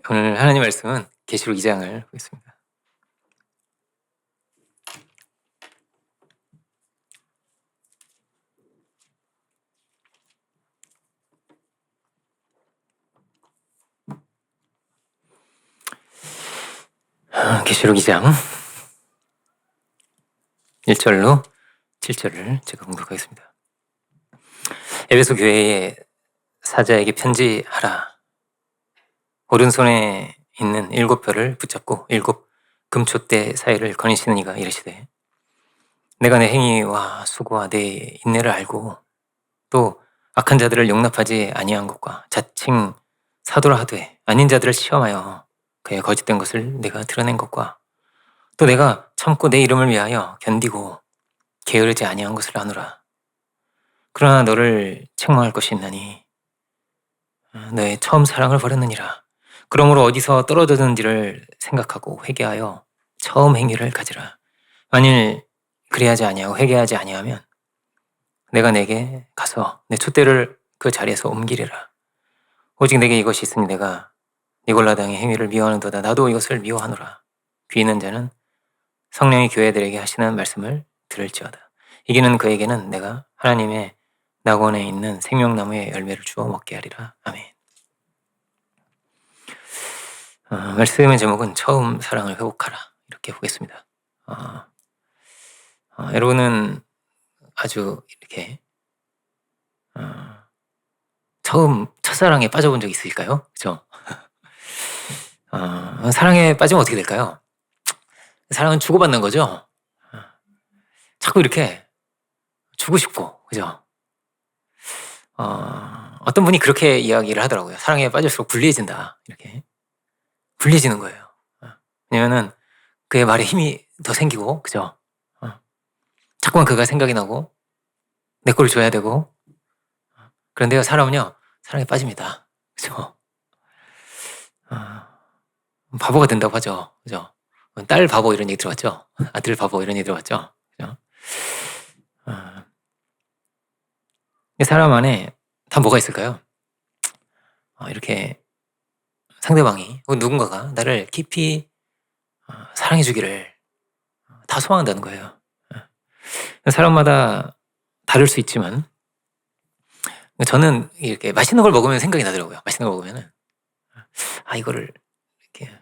오늘 하나님 말씀은 계시록 2장을 보겠습니다. 계시록 2장 1절로 7절을 제가 공독하겠습니다. 에베소 교회의 사자에게 편지하라. 오른손에 있는 7별을 붙잡고 7 금촛대 사이를 거니시는 이가 이르시되, 내가 내 행위와 수고와 내 인내를 알고 또 악한 자들을 용납하지 아니한 것과 자칭 사도라 하되 아닌 자들을 시험하여 그의 거짓된 것을 내가 드러낸 것과 또 내가 참고 내 이름을 위하여 견디고 게으르지 아니한 것을 아노라. 그러나 너를 책망할 것이 있나니 너의 처음 사랑을 버렸느니라. 그러므로 어디서 떨어졌는지를 생각하고 회개하여 처음 행위를 가지라. 만일 그리하지 아니하고 회개하지 아니하면 내가 내게 가서 내 촛대를 그 자리에서 옮기리라. 오직 내게 이것이 있으니 내가 니골라당의 행위를 미워하는도다. 나도 이것을 미워하노라. 귀 있는 자는 성령이 교회들에게 하시는 말씀을 들을지어다. 이기는 그에게는 내가 하나님의 낙원에 있는 생명나무의 열매를 주어 먹게 하리라. 아멘. 말씀의 제목은 처음 사랑을 회복하라, 이렇게 보겠습니다. 여러분은 아주 이렇게 처음 첫사랑에 빠져본 적 있으실까요? 그죠? 사랑에 빠지면 어떻게 될까요? 사랑은 주고받는 거죠. 자꾸 이렇게 주고 싶고, 그죠? 어떤 분이 그렇게 이야기를 하더라고요. 사랑에 빠질수록 불리해진다, 이렇게. 불리해지는 거예요. 왜냐면은 그의 말에 힘이 더 생기고, 그죠? 자꾸만 그가 생각이 나고 내 걸 줘야 되고. 그런데요, 사람은요, 사랑에 빠집니다. 그죠? 바보가 된다고 하죠. 그죠? 딸 바보 이런 얘기 들어봤죠? 아들 바보 이런 얘기 들어봤죠? 그죠? 사람 안에 다 뭐가 있을까요? 이렇게 상대방이 혹은 누군가가 나를 깊이 사랑해 주기를 다 소망한다는 거예요. 사람마다 다를 수 있지만 저는 이렇게 맛있는 걸 먹으면 생각이 나더라고요. 맛있는 걸 먹으면은 이거를 이렇게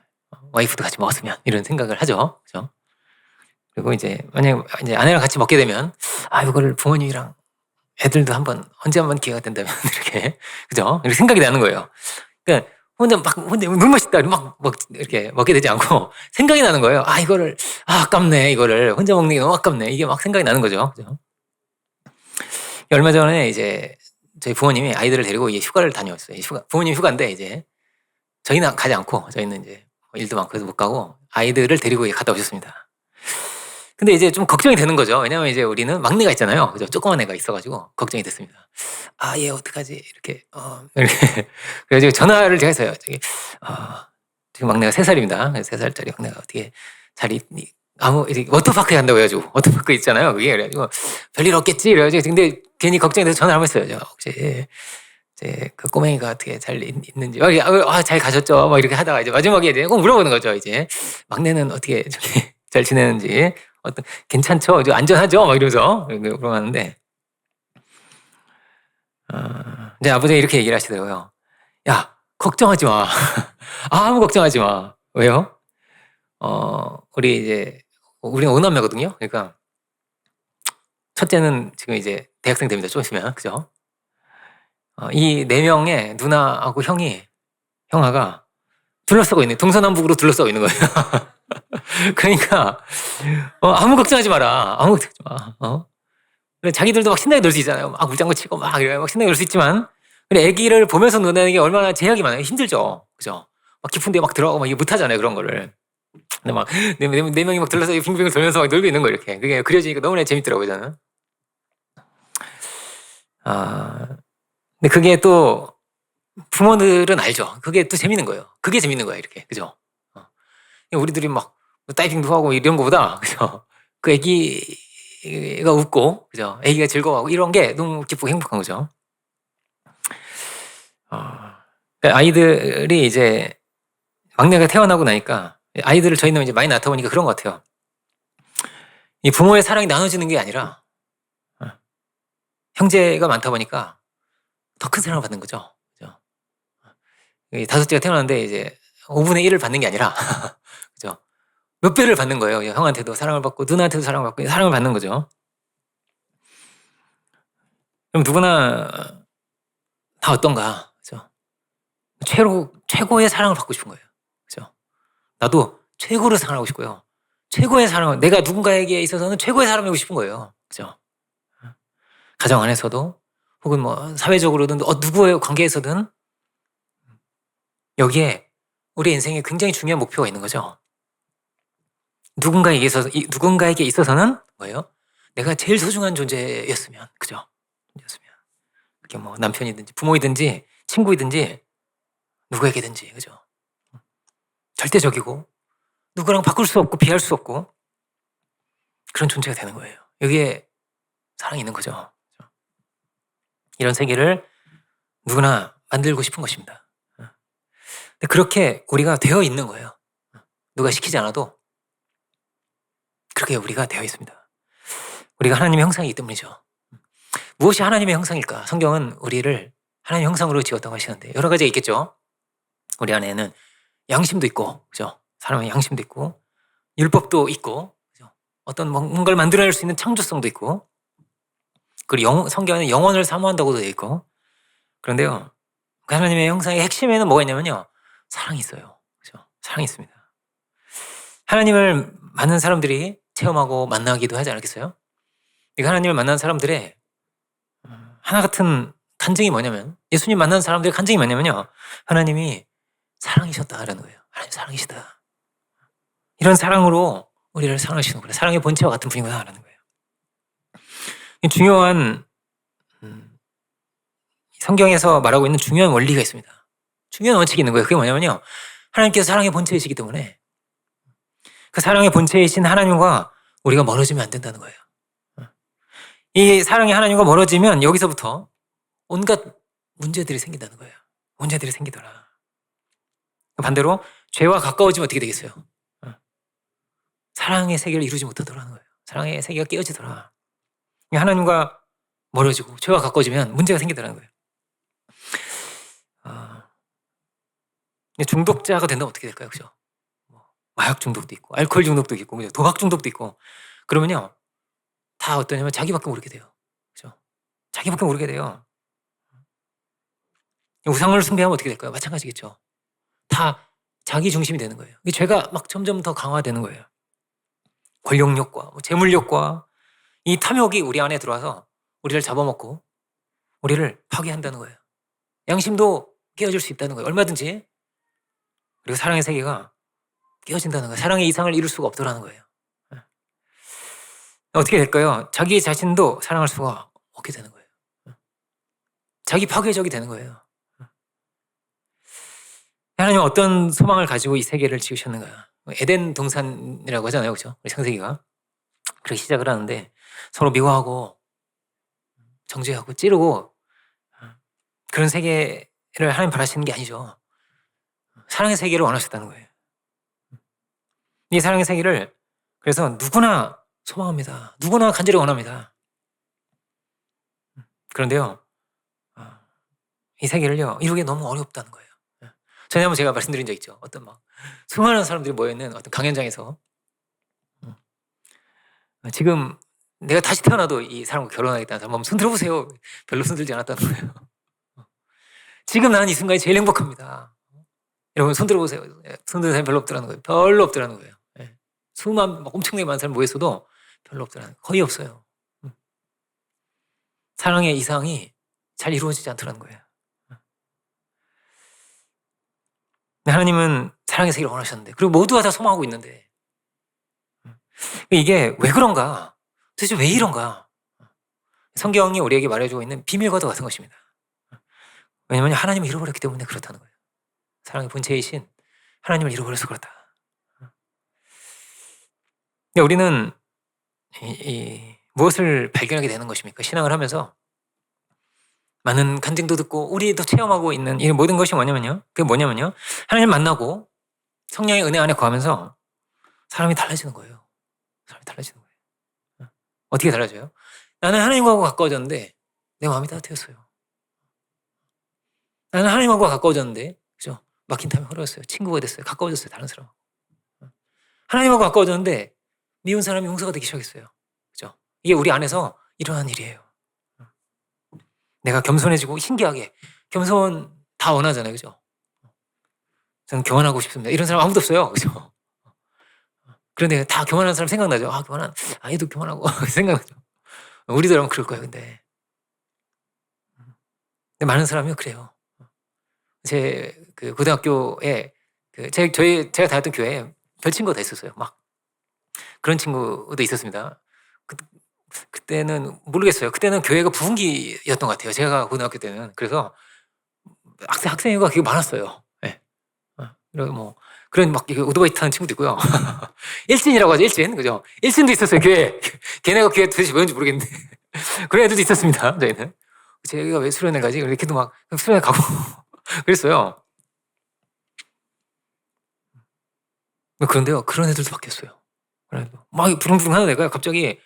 와이프도 같이 먹었으면, 이런 생각을 하죠. 그죠? 그리고 이제 만약 이제 아내랑 같이 먹게 되면 이거를 부모님이랑 애들도 언제 한번 기회가 된다면 이렇게, 그죠? 이렇게 생각이 나는 거예요. 그러니까 혼자 너무 맛있다 이렇게 먹게 되지 않고 생각이 나는 거예요. 이거를 아깝네, 이거를 혼자 먹는 게 너무 아깝네, 이게 막 생각이 나는 거죠. 그죠? 얼마 전에 이제 저희 부모님이 아이들을 데리고 휴가를 다녀왔어요. 부모님 휴가인데 이제 저희는 가지 않고, 저희는 이제 일도 많고 해서 못 가고 아이들을 데리고 갔다 오셨습니다. 근데 이제 좀 걱정이 되는 거죠. 왜냐면 이제 우리는 막내가 있잖아요. 그죠? 조그만 애가 있어가지고 걱정이 됐습니다. 얘 어떡하지? 이렇게, 이렇게. 그래가지고 전화를 제가 했어요. 지금 막내가 3살입니다. 3살짜리 막내가 어떻게 이제 워터파크에 간다고 해가지고, 워터파크 있잖아요. 그게. 그래가지고 별일 없겠지? 그래가지고 근데 괜히 걱정이 돼서 전화를 한번 했어요. 혹시 그 꼬맹이가 어떻게 잘 있는지, 잘 가셨죠? 막 이렇게 하다가 이제 마지막에 이제 꼭 물어보는 거죠. 이제 막내는 어떻게 잘 지내는지, 괜찮죠? 안전하죠? 막 이러면서 물어봤는데, 이제 아버지가 이렇게 얘기를 하시더라고요. 야, 걱정하지 마. 아무 걱정하지 마. 왜요? 우리는 5남매거든요. 그러니까 첫째는 지금 이제 대학생 됩니다. 좀 있으면, 그죠? 이 4명의 누나하고 형아가 둘러싸고 있는, 동서남북으로 둘러싸고 있는 거예요. 그러니까 아무 걱정하지 마라. 아무 걱정하지 마. 자기들도 막 신나게 놀 수 있잖아요. 막 물장구 치고 막 신나게 놀 수 있지만, 애기를 보면서 노는 게 얼마나 제약이 많아요. 힘들죠. 그죠? 막 깊은 데 막 들어가고 막 못 하잖아요. 그런 거를. 근데 막 네 명이 막 둘러서 빙빙 돌면서 막 놀고 있는 거, 이렇게. 그게 그려지니까 너무나 재밌더라고요, 저는. 근데 그게 또 부모들은 알죠. 그게 또 재밌는 거예요. 그게 재밌는 거야, 이렇게. 그죠? 우리들이 막 다이빙도 하고 이런 거보다, 그죠? 그 애기가 웃고, 그죠? 애기가 즐거워하고 이런 게 너무 기쁘고 행복한 거죠. 아이들이 이제 막내가 태어나고 나니까 아이들을 저희는 이제 많이 낳다 보니까 그런 것 같아요. 이 부모의 사랑이 나눠지는 게 아니라 형제가 많다 보니까 더 큰 사랑을 받는 거죠. 그죠? 이 다섯째가 태어났는데 이제 5분의 1을 받는 게 아니라 그죠? 몇 배를 받는 거예요. 형한테도 사랑을 받고 누나한테도 사랑을 받고 사랑을 받는 거죠. 그럼 누구나 다 어떤가? 그죠? 최고의 사랑을 받고 싶은 거예요. 그죠? 나도 최고로 사랑하고 싶고요. 최고의 사랑을 내가 누군가에게 있어서는 최고의 사람이고 싶은 거예요. 그죠? 가정 안에서도 혹은 뭐 사회적으로든 누구의 관계에서든 여기에 우리 인생에 굉장히 중요한 목표가 있는 거죠. 누군가에게 있어서는 뭐예요? 내가 제일 소중한 존재였으면, 그죠? 그게 뭐 남편이든지 부모이든지 친구이든지 누구에게든지, 그죠? 절대적이고 누구랑 바꿀 수 없고 비할 수 없고 그런 존재가 되는 거예요. 여기에 사랑이 있는 거죠. 이런 세계를 누구나 만들고 싶은 것입니다. 근데 그렇게 우리가 되어 있는 거예요. 누가 시키지 않아도 그렇게 우리가 되어 있습니다. 우리가 하나님의 형상이기 때문이죠. 무엇이 하나님의 형상일까? 성경은 우리를 하나님의 형상으로 지었다고 하시는데 여러 가지가 있겠죠. 우리 안에는 양심도 있고, 그죠? 사람의 양심도 있고, 율법도 있고, 그죠? 어떤 뭔가를 만들어낼 수 있는 창조성도 있고, 그리고 성경에는 영혼을 사모한다고도 되어 있고, 그런데요, 그 하나님의 형상의 핵심에는 뭐가 있냐면요, 사랑이 있어요. 그죠? 사랑이 있습니다. 하나님을 많은 사람들이 체험하고 만나기도 하지 않았겠어요? 이 하나님을 만난 사람들의 하나 같은 간증이 뭐냐면, 예수님 만난 사람들의 간증이 뭐냐면요, 하나님이 사랑이셨다라는 거예요. 하나님 사랑이시다. 이런 사랑으로 우리를 사랑하시는구나. 사랑의 본체와 같은 분이구나라는 거예요. 중요한 성경에서 말하고 있는 중요한 원리가 있습니다. 중요한 원칙이 있는 거예요. 그게 뭐냐면요, 하나님께서 사랑의 본체이시기 때문에 그 사랑의 본체이신 하나님과 우리가 멀어지면 안 된다는 거예요. 이 사랑의 하나님과 멀어지면 여기서부터 온갖 문제들이 생긴다는 거예요. 문제들이 생기더라. 반대로 죄와 가까워지면 어떻게 되겠어요? 사랑의 세계를 이루지 못하더라는 거예요. 사랑의 세계가 깨어지더라. 하나님과 멀어지고 죄와 가까워지면 문제가 생기더라는 거예요. 중독자가 된다면 어떻게 될까요? 그죠? 마약 중독도 있고, 알코올 중독도 있고, 그죠? 도박 중독도 있고, 그러면요, 다 어떠냐면 자기밖에 모르게 돼요. 그죠? 자기밖에 모르게 돼요. 우상을 숭배하면 어떻게 될까요? 마찬가지겠죠. 다 자기 중심이 되는 거예요. 죄가 막 점점 더 강화되는 거예요. 권력욕과 재물욕과 이 탐욕이 우리 안에 들어와서 우리를 잡아먹고 우리를 파괴한다는 거예요. 양심도 깨어질 수 있다는 거예요. 얼마든지. 그리고 사랑의 세계가 깨어진다는 거예요. 사랑의 이상을 이룰 수가 없더라는 거예요. 어떻게 될까요? 자기 자신도 사랑할 수가 없게 되는 거예요. 자기 파괴적이 되는 거예요. 하나님은 어떤 소망을 가지고 이 세계를 지으셨는가? 에덴 동산이라고 하잖아요. 그렇죠? 우리 창세기가. 그렇게 시작을 하는데 서로 미워하고 정죄하고 찌르고 그런 세계를 하나님 바라시는 게 아니죠. 사랑의 세계를 원하셨다는 거예요. 이 사랑의 세계를 그래서 누구나 소망합니다. 누구나 간절히 원합니다. 그런데요, 이 세계를요 이루기 너무 어렵다는 거예요. 전에 한번 제가 말씀드린 적 있죠. 어떤 막 수많은 사람들이 모여있는 어떤 강연장에서 지금 내가 다시 태어나도 이 사람과 결혼하겠다는 사람 한번 손 들어보세요. 별로 손 들지 않았다는 거예요. 지금 나는 이 순간이 제일 행복합니다. 여러분 손 들어보세요. 손 드는 사람이 별로 없더라는 거예요. 별로 없더라는 거예요. 엄청나게 많은 사람 모였어도 별로 없더라는 거예요. 거의 없어요. 사랑의 이상이 잘 이루어지지 않더라는 거예요. 하나님은 사랑의 세계를 원하셨는데, 그리고 모두가 다 소망하고 있는데, 이게 왜 그런가? 도대체 왜 이런가? 성경이 우리에게 말해주고 있는 비밀과도 같은 것입니다. 왜냐하면 하나님을 잃어버렸기 때문에 그렇다는 거예요. 사랑의 본체이신 하나님을 잃어버려서 그렇다. 근데 우리는 무엇을 발견하게 되는 것입니까? 신앙을 하면서 많은 간증도 듣고 우리도 체험하고 있는 이 모든 것이 뭐냐면요. 그게 뭐냐면요. 하나님을 만나고 성령의 은혜 안에 거하면서 사람이 달라지는 거예요. 사람이 달라지는 거예요. 어떻게 달라져요? 나는 하나님과 가까워졌는데 내 마음이 따뜻해졌어요. 나는 하나님과 가까워졌는데, 그죠? 막힌 탐이 흐렸어요. 친구가 됐어요. 가까워졌어요. 다른 사람. 하나님하고 가까워졌는데 미운 사람이 용서가 되기 시작했어요. 그죠? 이게 우리 안에서 일어난 일이에요. 내가 겸손해지고 신기하게 겸손 다 원하잖아요. 그죠? 저는 교만하고 싶습니다. 이런 사람 아무도 없어요. 그죠? 그런데 다 교만한 사람 생각나죠. 얘도 교만하고 생각나죠. 우리도 그러면 그럴 거예요. 근데 많은 사람이 그래요. 제 그 고등학교에 제가 다녔던 교회에 별 친구가 다 있었어요. 막 그런 친구도 있었습니다. 그때는 모르겠어요. 그때는 교회가 부흥기였던 것 같아요. 제가 고등학교 때는. 그래서 학생회가 되게 많았어요. 네. 그리고 뭐 그런 막 오토바이 타는 친구도 있고요. 일진이라고 하죠. 일진. 그죠? 일진도 있었어요. 교회. 걔네가 교회 도대체 뭐였는지 모르겠는데 그런 애들도 있었습니다. 저희는. 제가 왜 수련회 가지? 이렇게도 막 수련회 가고 그랬어요. 그런데요, 그런 애들도 바뀌었어요. 막 부릉부릉 하는 애가 갑자기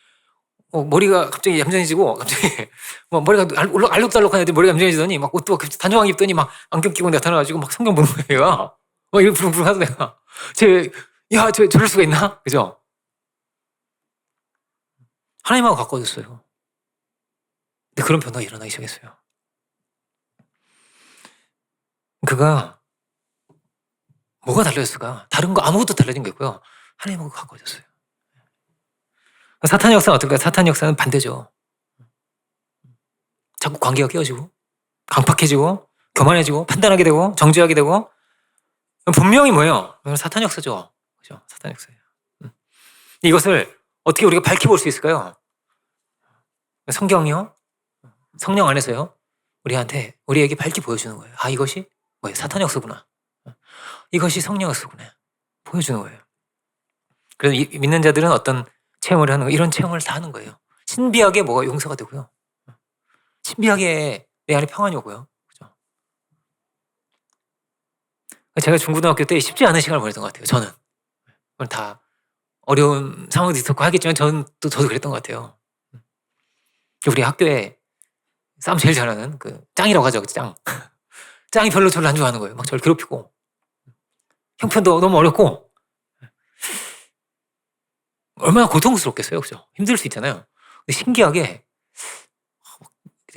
머리가 갑자기 얌전해지고 갑자기 뭐 머리가 알록달록한 애들 머리가 얌전해지더니 막 옷도 단정하게 입더니 막 안경 끼고 나타나가지고 막 성경 보는 거예요. 막 이렇게 부릉부릉 하던 애가 저럴 수가 있나? 그죠? 하나님하고 가까워졌어요. 근데 그런 변화가 일어나기 시작했어요. 그가 뭐가 달라졌을까? 다른 거 아무것도 달라진 게 없고요. 하나님하고 가까워졌어요. 사탄의 역사는 어떨까요? 사탄의 역사는 반대죠. 자꾸 관계가 깨어지고 강팍해지고 교만해지고 판단하게 되고 정죄하게 되고 분명히 뭐예요? 사탄의 역사죠. 그죠? 사탄의 역사예요. 이것을 어떻게 우리가 밝혀볼 수 있을까요? 성경이요? 성령 안에서요? 우리에게 밝히 보여주는 거예요. 이것이 뭐예요? 사탄의 역사구나. 이것이 성령 역사구나. 보여주는 거예요. 그래서 믿는 자들은 어떤 체험을 하는 거, 이런 체험을 다 하는 거예요. 신비하게 뭐가 용서가 되고요. 신비하게 내 안에 평안이 오고요. 그죠? 제가 중고등학교 때 쉽지 않은 시간을 보냈던 것 같아요. 저는. 다 어려운 상황도 있었고 하겠지만 저도 그랬던 것 같아요. 우리 학교에 싸움 제일 잘하는 그 짱이라고 하죠. 짱. 짱이 별로 저를 안 좋아하는 거예요. 막 저를 괴롭히고. 형편도 너무 어렵고. 얼마나 고통스럽겠어요. 그죠? 힘들 수 있잖아요. 근데 신기하게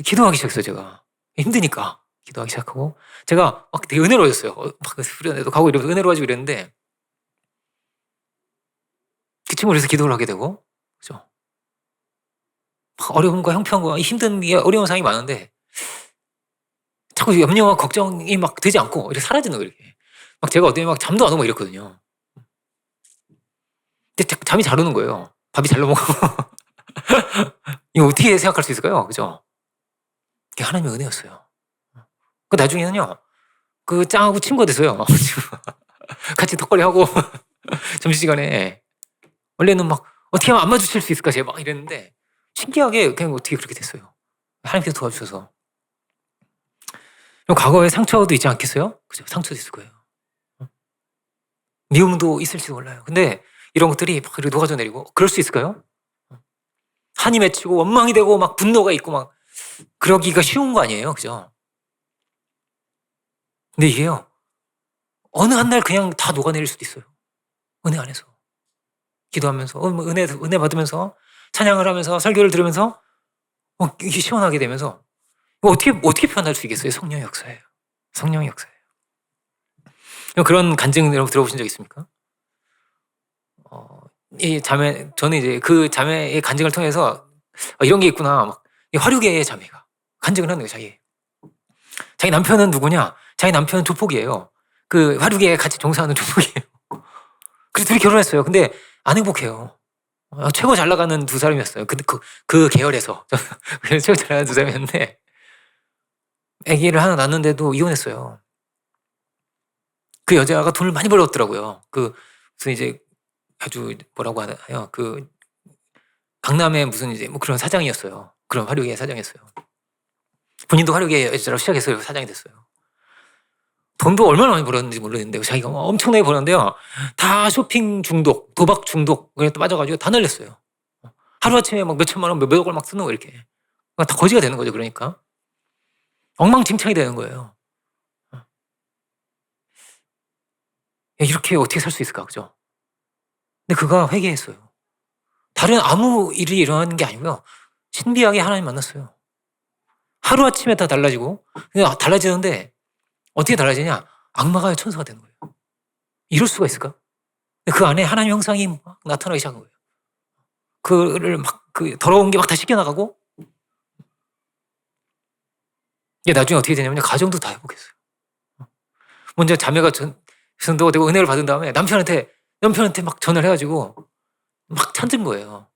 기도하기 시작했어요, 제가. 힘드니까 기도하기 시작하고. 제가 막 되게 은혜로워졌어요. 막 수련회도 가고 이러면서 은혜로워지고 이랬는데, 그 친구를 위해서 기도를 하게 되고, 그죠? 막 어려움과 형편과 힘든 어려운 상황이 많은데, 자꾸 염려와 걱정이 막 되지 않고, 이렇게 사라지는 거예요, 이렇게. 막 제가 어떤 막 잠도 안 오고 이랬거든요. 근데 잠이 잘 오는 거예요. 밥이 잘 넘어가고. 이거 어떻게 생각할 수 있을까요? 그죠? 그게 하나님의 은혜였어요. 그 나중에는요, 그 짱하고 친구가 됐어요. 같이 턱걸이하고, 점심시간에. 원래는 막, 어떻게 하면 안 마주칠 수 있을까? 제가 막 이랬는데, 신기하게 그냥 어떻게 그렇게 됐어요. 하나님께서 도와주셔서. 그럼 과거에 상처도 있지 않겠어요? 그죠? 상처도 있을 거예요. 미움도 있을지도 몰라요. 근데 이런 것들이 막 이렇게 녹아져 내리고, 그럴 수 있을까요? 한이 맺히고, 원망이 되고, 막 분노가 있고, 막, 그러기가 쉬운 거 아니에요? 그죠? 근데 이게요, 어느 한 날 그냥 다 녹아내릴 수도 있어요. 은혜 안에서. 기도하면서, 은혜 받으면서, 찬양을 하면서, 설교를 들으면서, 이게 시원하게 되면서, 어떻게 표현할 수 있겠어요? 성령의 역사예요. 성령의 역사예요. 그런 간증 여러분 들어보신 적 있습니까? 저는 이제 그 자매의 간증을 통해서, 이런 게 있구나. 막, 화류계의 자매가 간증을 하는 거예요, 자기 남편은 누구냐? 자기 남편은 조폭이에요. 그 화류계에 같이 종사하는 조폭이에요. 그래서 둘이 결혼했어요. 근데 안 행복해요. 최고 잘 나가는 두 사람이었어요. 그 계열에서. 최고 잘 나가는 두 사람이었는데, 아기를 하나 낳았는데도 이혼했어요. 그 여자가 돈을 많이 벌었더라고요. 무슨 이제 아주 뭐라고 하나요? 강남에 무슨 이제 뭐 그런 사장이었어요. 그런 화류계 사장이었어요. 본인도 화류계 여자로 시작해서 사장이 됐어요. 돈도 얼마나 많이 벌었는지 모르겠는데 자기가 막 엄청나게 벌었는데요. 다 쇼핑 중독, 도박 중독에 또 빠져가지고 다 날렸어요. 하루아침에 막 몇천만 원, 몇억을 막 쓰는 거 이렇게. 다 거지가 되는 거죠. 그러니까. 엉망진창이 되는 거예요. 이렇게 어떻게 살 수 있을까, 그죠? 근데 그가 회개했어요. 다른 아무 일이 일어나는 게 아니고요. 신비하게 하나님 만났어요. 하루아침에 다 달라지고, 그냥 달라지는데 어떻게 달라지냐? 악마가 천사가 되는 거예요. 이럴 수가 있을까? 그 안에 하나님 형상이 막 나타나기 시작한 거예요. 그를 막, 더러운 게 막 다 씻겨나가고, 이게 나중에 어떻게 되냐면 가정도 다 회복했어요. 먼저 자매가 전도가 되고 은혜를 받은 다음에 남편한테 막 전화를 해가지고 막 찾은 거예요.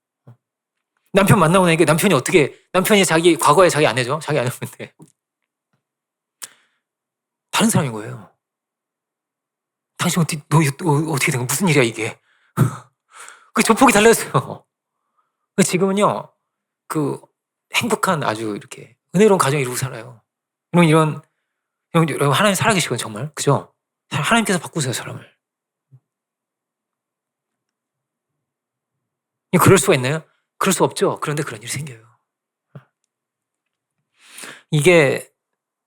남편 만나고 나니까 남편이 자기 과거에 자기 아내죠. 자기 아내인데 다른 사람인 거예요. 당신 어떻게 된 거야? 무슨 일이야 이게? 그 조폭이 달라졌어요. 지금은요 그 행복한 아주 이렇게 은혜로운 가정 이루고 살아요. 여러분 하나님 살아계시거든요 정말 그죠? 하나님께서 바꾸세요 사람을. 그럴 수가 있나요? 그럴 수 없죠. 그런데 그런 일이 생겨요. 이게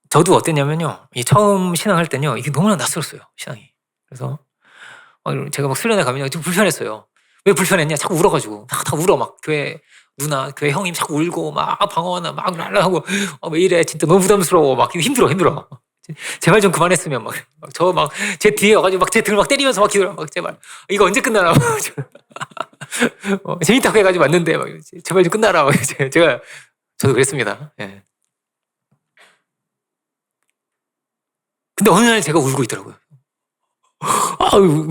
저도 어땠냐면요. 처음 신앙할 때는요. 이게 너무나 낯설었어요. 신앙이. 그래서 제가 막 수련회 가면요. 좀 불편했어요. 왜 불편했냐? 자꾸 울어가지고 다 울어 막 교회 누나, 교회 형님 자꾸 울고 막 방언하나 막 랄라하고 왜 이래? 진짜 너무 부담스러워. 막 힘들어. 제발 좀 그만했으면 막 저 막 제 뒤에 와가지고 막 제 등을 막 때리면서 막 기도를 막 제발 이거 언제 끝나나? 재밌다고 해가지고 왔는데 막 제발 좀 끝나라. 막 저도 그랬습니다. 예. 근데 어느 날 제가 울고 있더라고요. 아유,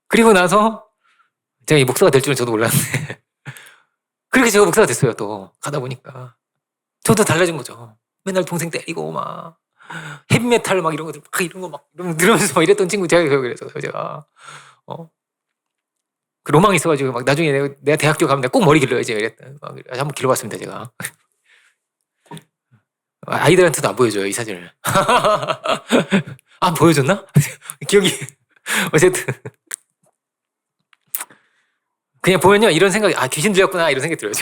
그리고 나서 제가 이 목사가 될 줄은 저도 몰랐는데 그렇게 제가 목사가 됐어요. 또 가다 보니까 저도 달라진 거죠. 맨날 동생 때리고 막 헤비메탈 막 이런 것들 막 이런 거 막 들으면서 막 이랬던 친구 제가 그래서 제가 그 로망이 있어가지고 막 나중에 내가 대학교 가면 내가 꼭 머리 길러야지 이랬다. 막 한번 길러봤습니다 제가. 아이들한테도 안 보여줘요 이 사진을. 아 보여줬나? 기억이 어쨌든 그냥 보면요 이런 생각이 귀신 들렸구나 이런 생각이 들어요.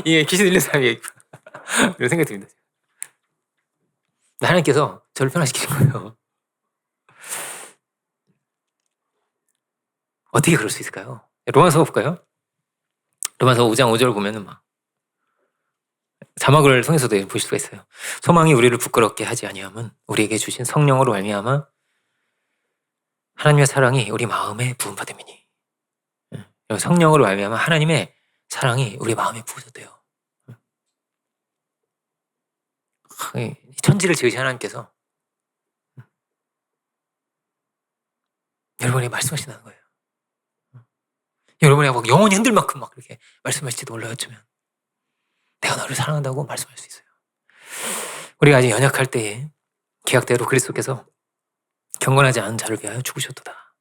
이게 귀신 들린 사람이 이런 생각이 듭니다. 하나님께서 저를 변화시키신 거예요. 어떻게 그럴 수 있을까요? 로마서 볼까요? 로마서 5장 5절 보면은 막 자막을 통해서도 보실 수가 있어요. 소망이 우리를 부끄럽게 하지 아니함은 우리에게 주신 성령으로 말미암아 하나님의 사랑이 우리 마음에 부음받음이니. 성령으로 말미암아 하나님의 사랑이 우리 마음에 부어졌대요. 천지를 지으신 하나님께서 여러분에게 말씀하신다는 거예요. 여러분이 막 영혼이 흔들 만큼 막 그렇게 말씀하실지도 몰라요. 어쩌면 내가 너를 사랑한다고 말씀할 수 있어요. 우리가 아직 연약할 때에 계약대로 그리스도께서 경건하지 않은 자를 위하여 죽으셨도다.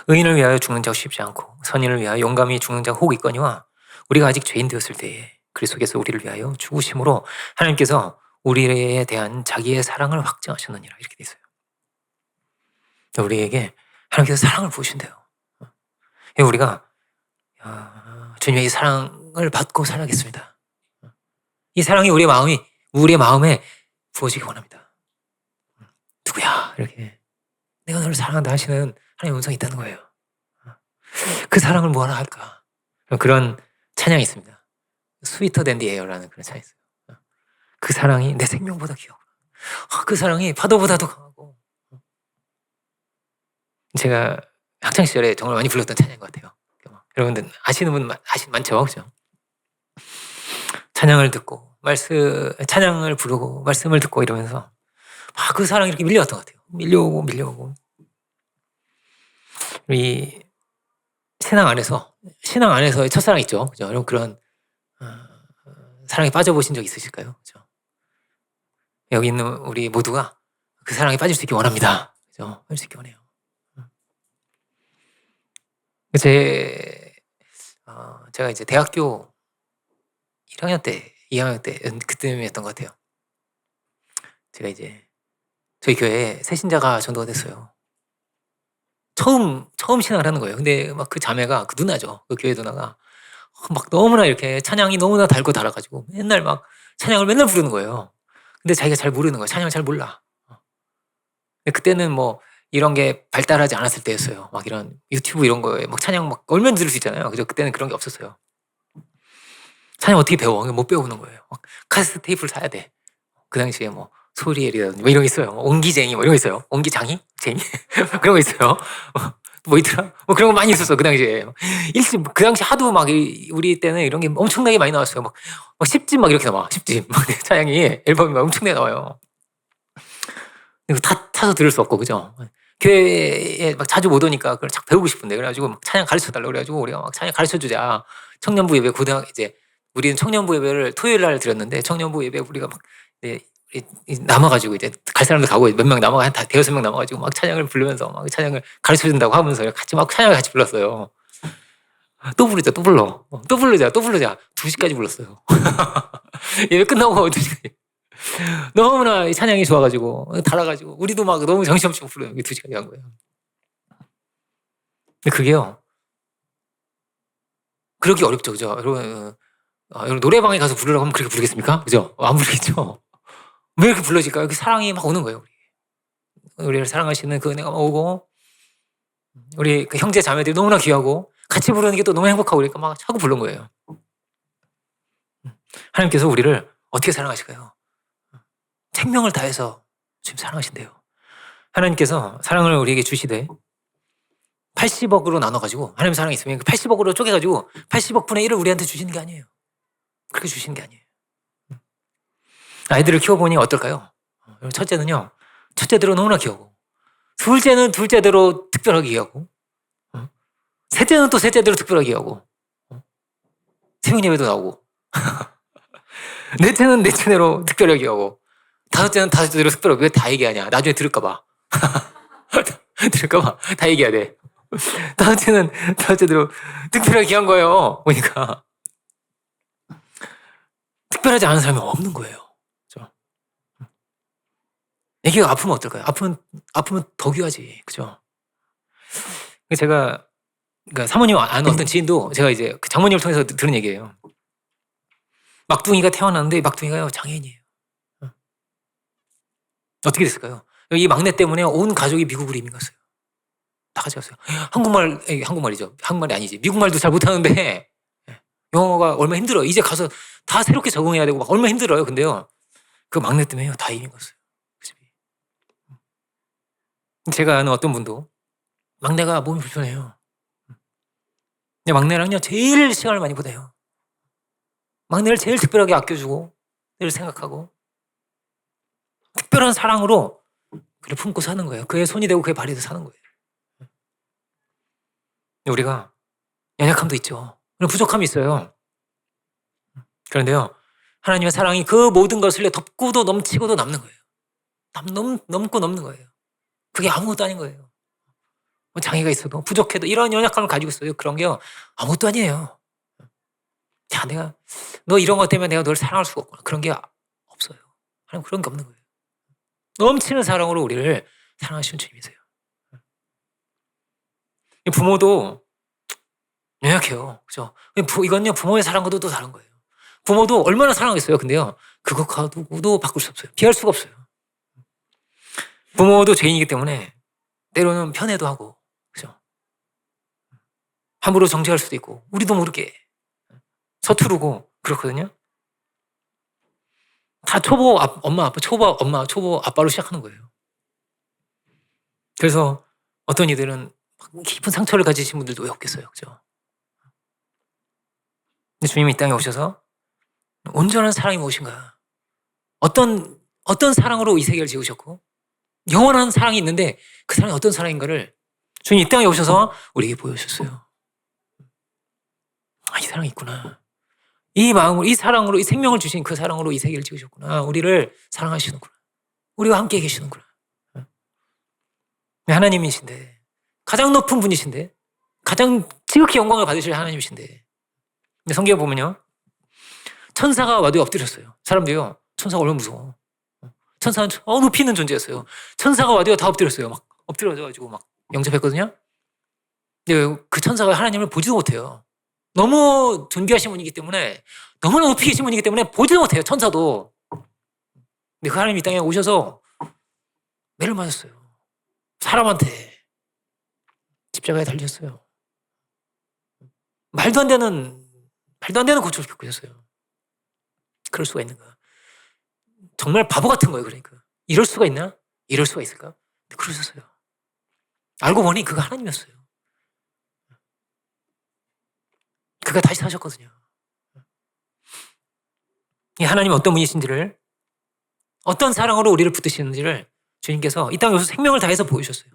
의인을 위하여 죽는 자가 쉽지 않고 선인을 위하여 용감히 죽는 자가 혹 있거니와 우리가 아직 죄인 되었을 때에 그리스도께서 우리를 위하여 죽으심으로 하나님께서 우리에 대한 자기의 사랑을 확증하셨느니라 이렇게 돼 있어요. 우리에게 하나님께서 사랑을 부으신대요. 우리가 주님의 이 사랑을 받고 살아가겠습니다. 이 사랑이 우리의 마음에 부어지기 원합니다. 누구야? 이렇게 내가 너를 사랑한다 하시는 하나님의 음성이 있다는 거예요. 그 사랑을 뭐하러 할까? 그런 찬양이 있습니다. 스위터 댄 디 에어라는 그런 찬양이 있어요. 그 사랑이 내 생명보다 귀하고 그 사랑이 파도보다도 강하고 제가 학창시절에 정말 많이 불렀던 찬양인 것 같아요. 여러분들 아시는 분 많죠? 그죠? 찬양을 듣고 찬양을 부르고 말씀을 듣고 이러면서 그 사랑이 이렇게 밀려왔던 것 같아요. 밀려오고 이 신앙 안에서의 첫사랑 있죠. 그죠? 여러분 그런 사랑에 빠져보신 적 있으실까요? 그죠? 여기 있는 우리 모두가 그 사랑에 빠질 수 있기 원합니다. 그죠? 빠질 수 있기 원해요. 제가 이제 대학교 1학년 때, 2학년 때 그때였던 것 같아요. 제가 이제 저희 교회에 새 신자가 전도가 됐어요. 처음 신앙을 하는 거예요. 근데 막 그 자매가 그 누나죠. 그 교회 누나가 막 너무나 이렇게 찬양이 너무나 달고 달아 가지고 맨날 막 찬양을 맨날 부르는 거예요. 근데 자기가 잘 모르는 거예요. 찬양을 잘 몰라. 근데 그때는 뭐 이런 게 발달하지 않았을 때였어요. 막 이런 유튜브 이런 거에 막 찬양 막 얼마나 들을 수 있잖아요. 그죠? 그때는 그런 게 없었어요. 찬양 어떻게 배워? 못 배우는 거예요. 막 카세트 테이프를 사야 돼. 그 당시에 뭐 소리엘이라든지 뭐 이런 게 있어요. 뭐 옹기쟁이 뭐 이런 거 있어요. 옹기장이? 쟁이? 그런 거 있어요. 뭐 있더라? 뭐 그런 거 많이 있었어. 그 당시에. 일집 그 당시 하도 막 우리 때는 이런 게 엄청나게 많이 나왔어요. 막 10집 막 이렇게 나와. 10집. 막 찬양이 앨범이 막 엄청나게 나와요. 이거 다 타서 들을 수 없고 그죠? 교회에 막 자주 못 오니까 그걸 착 배우고 싶은데 그래가지고 막 찬양 가르쳐 달라고 그래가지고 우리가 막 찬양 가르쳐 주자. 청년부 예배 이제 우리는 청년부 예배를 토요일 날 드렸는데 청년부 예배 우리가 막 이제 남아가지고 이제 갈 사람들 가고 몇 명 남아가 한 대여섯 명 남아가지고 막 찬양을 부르면서 막 찬양을 가르쳐 준다고 하면서 같이 막 찬양을 같이 불렀어요. 또 부르자, 또 불러. 또 부르자, 또 부르자. 2시까지 불렀어요. 예배 끝나고 2시까지. 너무나 이 찬양이 좋아가지고 달아가지고 우리도 막 너무 정신없이 부르는 게 2시까지 한 거예요. 근데 그게요. 그러기 어렵죠, 그죠? 여러분 노래방에 가서 부르라고 하면 그렇게 부르겠습니까? 그죠? 안 부르겠죠. 왜 이렇게 불러질까요? 이렇게 사랑이 막 오는 거예요. 우리를 사랑하시는 그 은혜가 막 오고 우리 그 형제 자매들이 너무나 귀하고 같이 부르는 게 또 너무 행복하고 그러니까 막 자꾸 부른 거예요. 하나님께서 우리를 어떻게 사랑하실까요? 생명을 다해서 지금 사랑하신대요. 하나님께서 사랑을 우리에게 주시되 80억으로 나눠가지고 하나님 사랑이 있으면 그 80억으로 쪼개가지고 80억 분의 1을 우리한테 주시는 게 아니에요. 그렇게 주시는 게 아니에요. 아이들을 키워보니 어떨까요? 첫째는요. 첫째대로 너무나 귀하고 둘째는 둘째대로 특별하게 귀하고 셋째는 또 셋째대로 특별하게 귀하고 새벽 예배도 나오고 넷째는 넷째대로 특별하게 귀하고 다섯째는 다섯째대로 특별하게 왜 다 얘기하냐. 나중에 들을까봐. 들을까봐 다 얘기해야 돼. 다섯째는 다섯째대로 특별하게 귀한 거예요. 보니까 특별하지 않은 사람이 없는 거예요. 그죠? 애기가 아프면 어떨까요? 아프면 더 귀하지. 그죠? 제가 그러니까 사모님 아는 어떤 지인도 제가 이제 그 장모님을 통해서 들은 얘기예요. 막둥이가 태어났는데 막둥이가요 장애인이에요. 어떻게 됐을까요? 이 막내 때문에 온 가족이 미국으로 이민 갔어요. 다 가져갔어요. 한국말이죠. 한국말이 아니지. 미국말도 잘 못하는데 영어가 얼마나 힘들어요. 이제 가서 다 새롭게 적응해야 되고 막 얼마나 힘들어요. 근데요. 그 막내 때문에요. 다 이민 갔어요. 그 집이. 제가 아는 어떤 분도 막내가 몸이 불편해요. 근데 막내랑요 제일 시간을 많이 보내요. 막내를 제일 특별하게 아껴주고 늘 생각하고 특별한 사랑으로 그를 품고 사는 거예요. 그의 손이 되고 그의 발이 돼서 사는 거예요. 우리가 연약함도 있죠. 부족함이 있어요. 그런데요. 하나님의 사랑이 그 모든 것을 덮고도 넘치고도 남는 거예요. 넘고 넘는 거예요. 그게 아무것도 아닌 거예요. 장애가 있어도 부족해도 이런 연약함을 가지고 있어요. 그런 게요. 아무것도 아니에요. 자, 너 이런 것 때문에 내가 널 사랑할 수가 없구나. 그런 게 없어요. 하나님 그런 게 없는 거예요. 넘치는 사랑으로 우리를 사랑하시는 주님이세요. 부모도 연약해요. 그죠? 이건요, 부모의 사랑과도 또 다른 거예요. 부모도 얼마나 사랑하겠어요. 근데요, 그것과도 바꿀 수 없어요. 비할 수가 없어요. 부모도 죄인이기 때문에 때로는 편애도 하고, 그죠? 함부로 정죄할 수도 있고, 우리도 모르게 서투르고 그렇거든요. 다 초보 엄마 아빠, 초보 아빠로 시작하는 거예요. 그래서 어떤 이들은 깊은 상처를 가지신 분들도 왜 없겠어요, 그죠? 근데 주님이 이 땅에 오셔서 온전한 사랑이 무엇인가? 어떤 사랑으로 이 세계를 지으셨고 영원한 사랑이 있는데 그 사랑이 어떤 사랑인가를 주님 이 땅에 오셔서 우리에게 보여주셨어요. 이 사랑이 있구나. 이 마음으로, 이 사랑으로, 이 생명을 주신 그 사랑으로 이 세계를 지으셨구나. 우리를 사랑하시는구나. 우리와 함께 계시는구나. 하나님이신데, 가장 높은 분이신데, 가장 지극히 영광을 받으실 하나님이신데, 근데 성경에 보면요, 천사가 와도 엎드렸어요. 사람들이요, 천사가 얼마나 무서워. 천사는 높이 있는 존재였어요. 천사가 와도요 다 엎드렸어요. 막 엎드려져가지고 막 영접했거든요. 근데 그 천사가 하나님을 보지도 못해요. 너무 존귀하신 분이기 때문에, 너무나 높이 계신 분이기 때문에 보지도 못해요, 천사도. 근데 그 하나님이 이 땅에 오셔서 매를 맞았어요. 사람한테 십자가에 달렸어요. 말도 안 되는 고초를 겪고 있었어요. 그럴 수가 있는가? 정말 바보 같은 거예요. 그러니까 이럴 수가 있나? 이럴 수가 있을까? 근데 그러셨어요. 알고 보니 그가 하나님이었어요. 그가 다시 사셨거든요. 이 하나님 어떤 분이신지를, 어떤 사랑으로 우리를 붙드시는지를 주님께서 이 땅에 오셔서 생명을 다해서 보여주셨어요.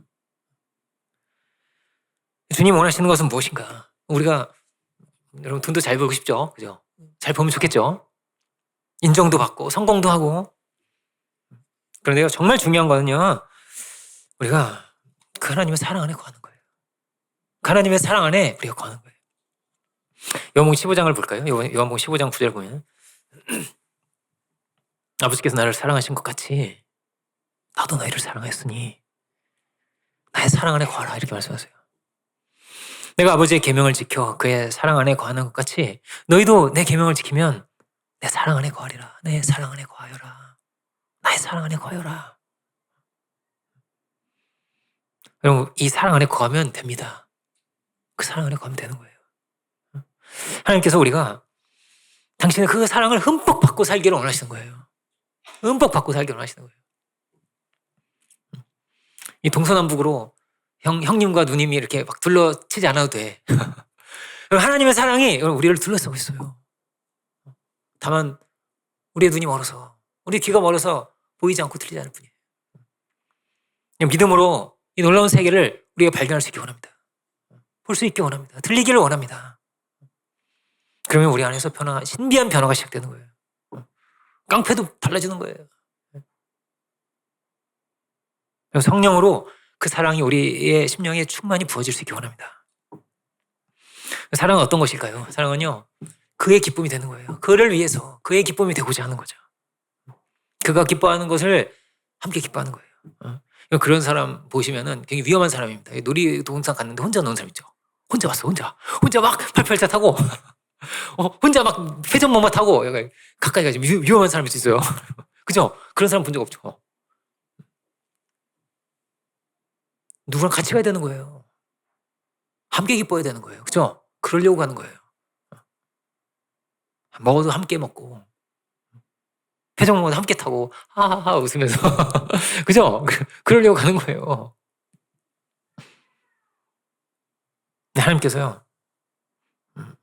주님 원하시는 것은 무엇인가? 우리가, 여러분 돈도 잘 벌고 싶죠? 그죠? 잘 벌면 좋겠죠? 인정도 받고 성공도 하고. 그런데요, 정말 중요한 거는요, 우리가 그 하나님의 사랑 안에 거하는 거예요. 그 하나님의 사랑 안에 우리가 거하는 거예요. 요한복음 15장을 볼까요? 요한복음 15장 9절 보면 아버지께서 나를 사랑하신 것 같이 나도 너희를 사랑하였으니 나의 사랑 안에 거하라, 이렇게 말씀하세요. 내가 아버지의 계명을 지켜 그의 사랑 안에 거하는 것 같이 너희도 내 계명을 지키면 내 사랑 안에 거하리라. 내 사랑 안에 거하여라. 나의 사랑 안에 거하여라. 여러분, 이 사랑 안에 거하면 됩니다. 그 사랑 안에 거하면 되는 거예요. 하나님께서 우리가 당신의 그 사랑을 흠뻑 받고 살기를 원하시는 거예요. 흠뻑 받고 살기를 원하시는 거예요. 이 동서남북으로 형님과 누님이 이렇게 막 둘러치지 않아도 돼. 하나님의 사랑이 우리를 둘러싸고 있어요. 다만 우리의 눈이 멀어서, 우리 귀가 멀어서 보이지 않고 들리지 않을 뿐이에요. 믿음으로 이 놀라운 세계를 우리가 발견할 수 있기 원합니다. 볼 수 있기 원합니다. 들리기를 원합니다. 그러면 우리 안에서 신비한 변화가 시작되는 거예요. 깡패도 달라지는 거예요. 성령으로 그 사랑이 우리의 심령에 충만히 부어질 수 있기 원합니다. 사랑은 어떤 것일까요? 사랑은요, 그의 기쁨이 되는 거예요. 그를 위해서 그의 기쁨이 되고자 하는 거죠. 그가 기뻐하는 것을 함께 기뻐하는 거예요. 그런 사람 보시면은 굉장히 위험한 사람입니다. 놀이동산 갔는데 혼자 노는 사람 있죠. 혼자 왔어, 혼자 막 884 타고 혼자 막 회전목마 타고 가까이 가지. 위험한 사람일 수 있어요. 그죠? 그런 사람 본 적 없죠. 누구랑 같이 가야 되는 거예요. 함께 기뻐야 되는 거예요. 그죠? 그러려고 가는 거예요. 먹어도 함께 먹고, 회전목마도 함께 타고, 하하하 웃으면서. 그죠? 그러려고 가는 거예요. 하나님께서요,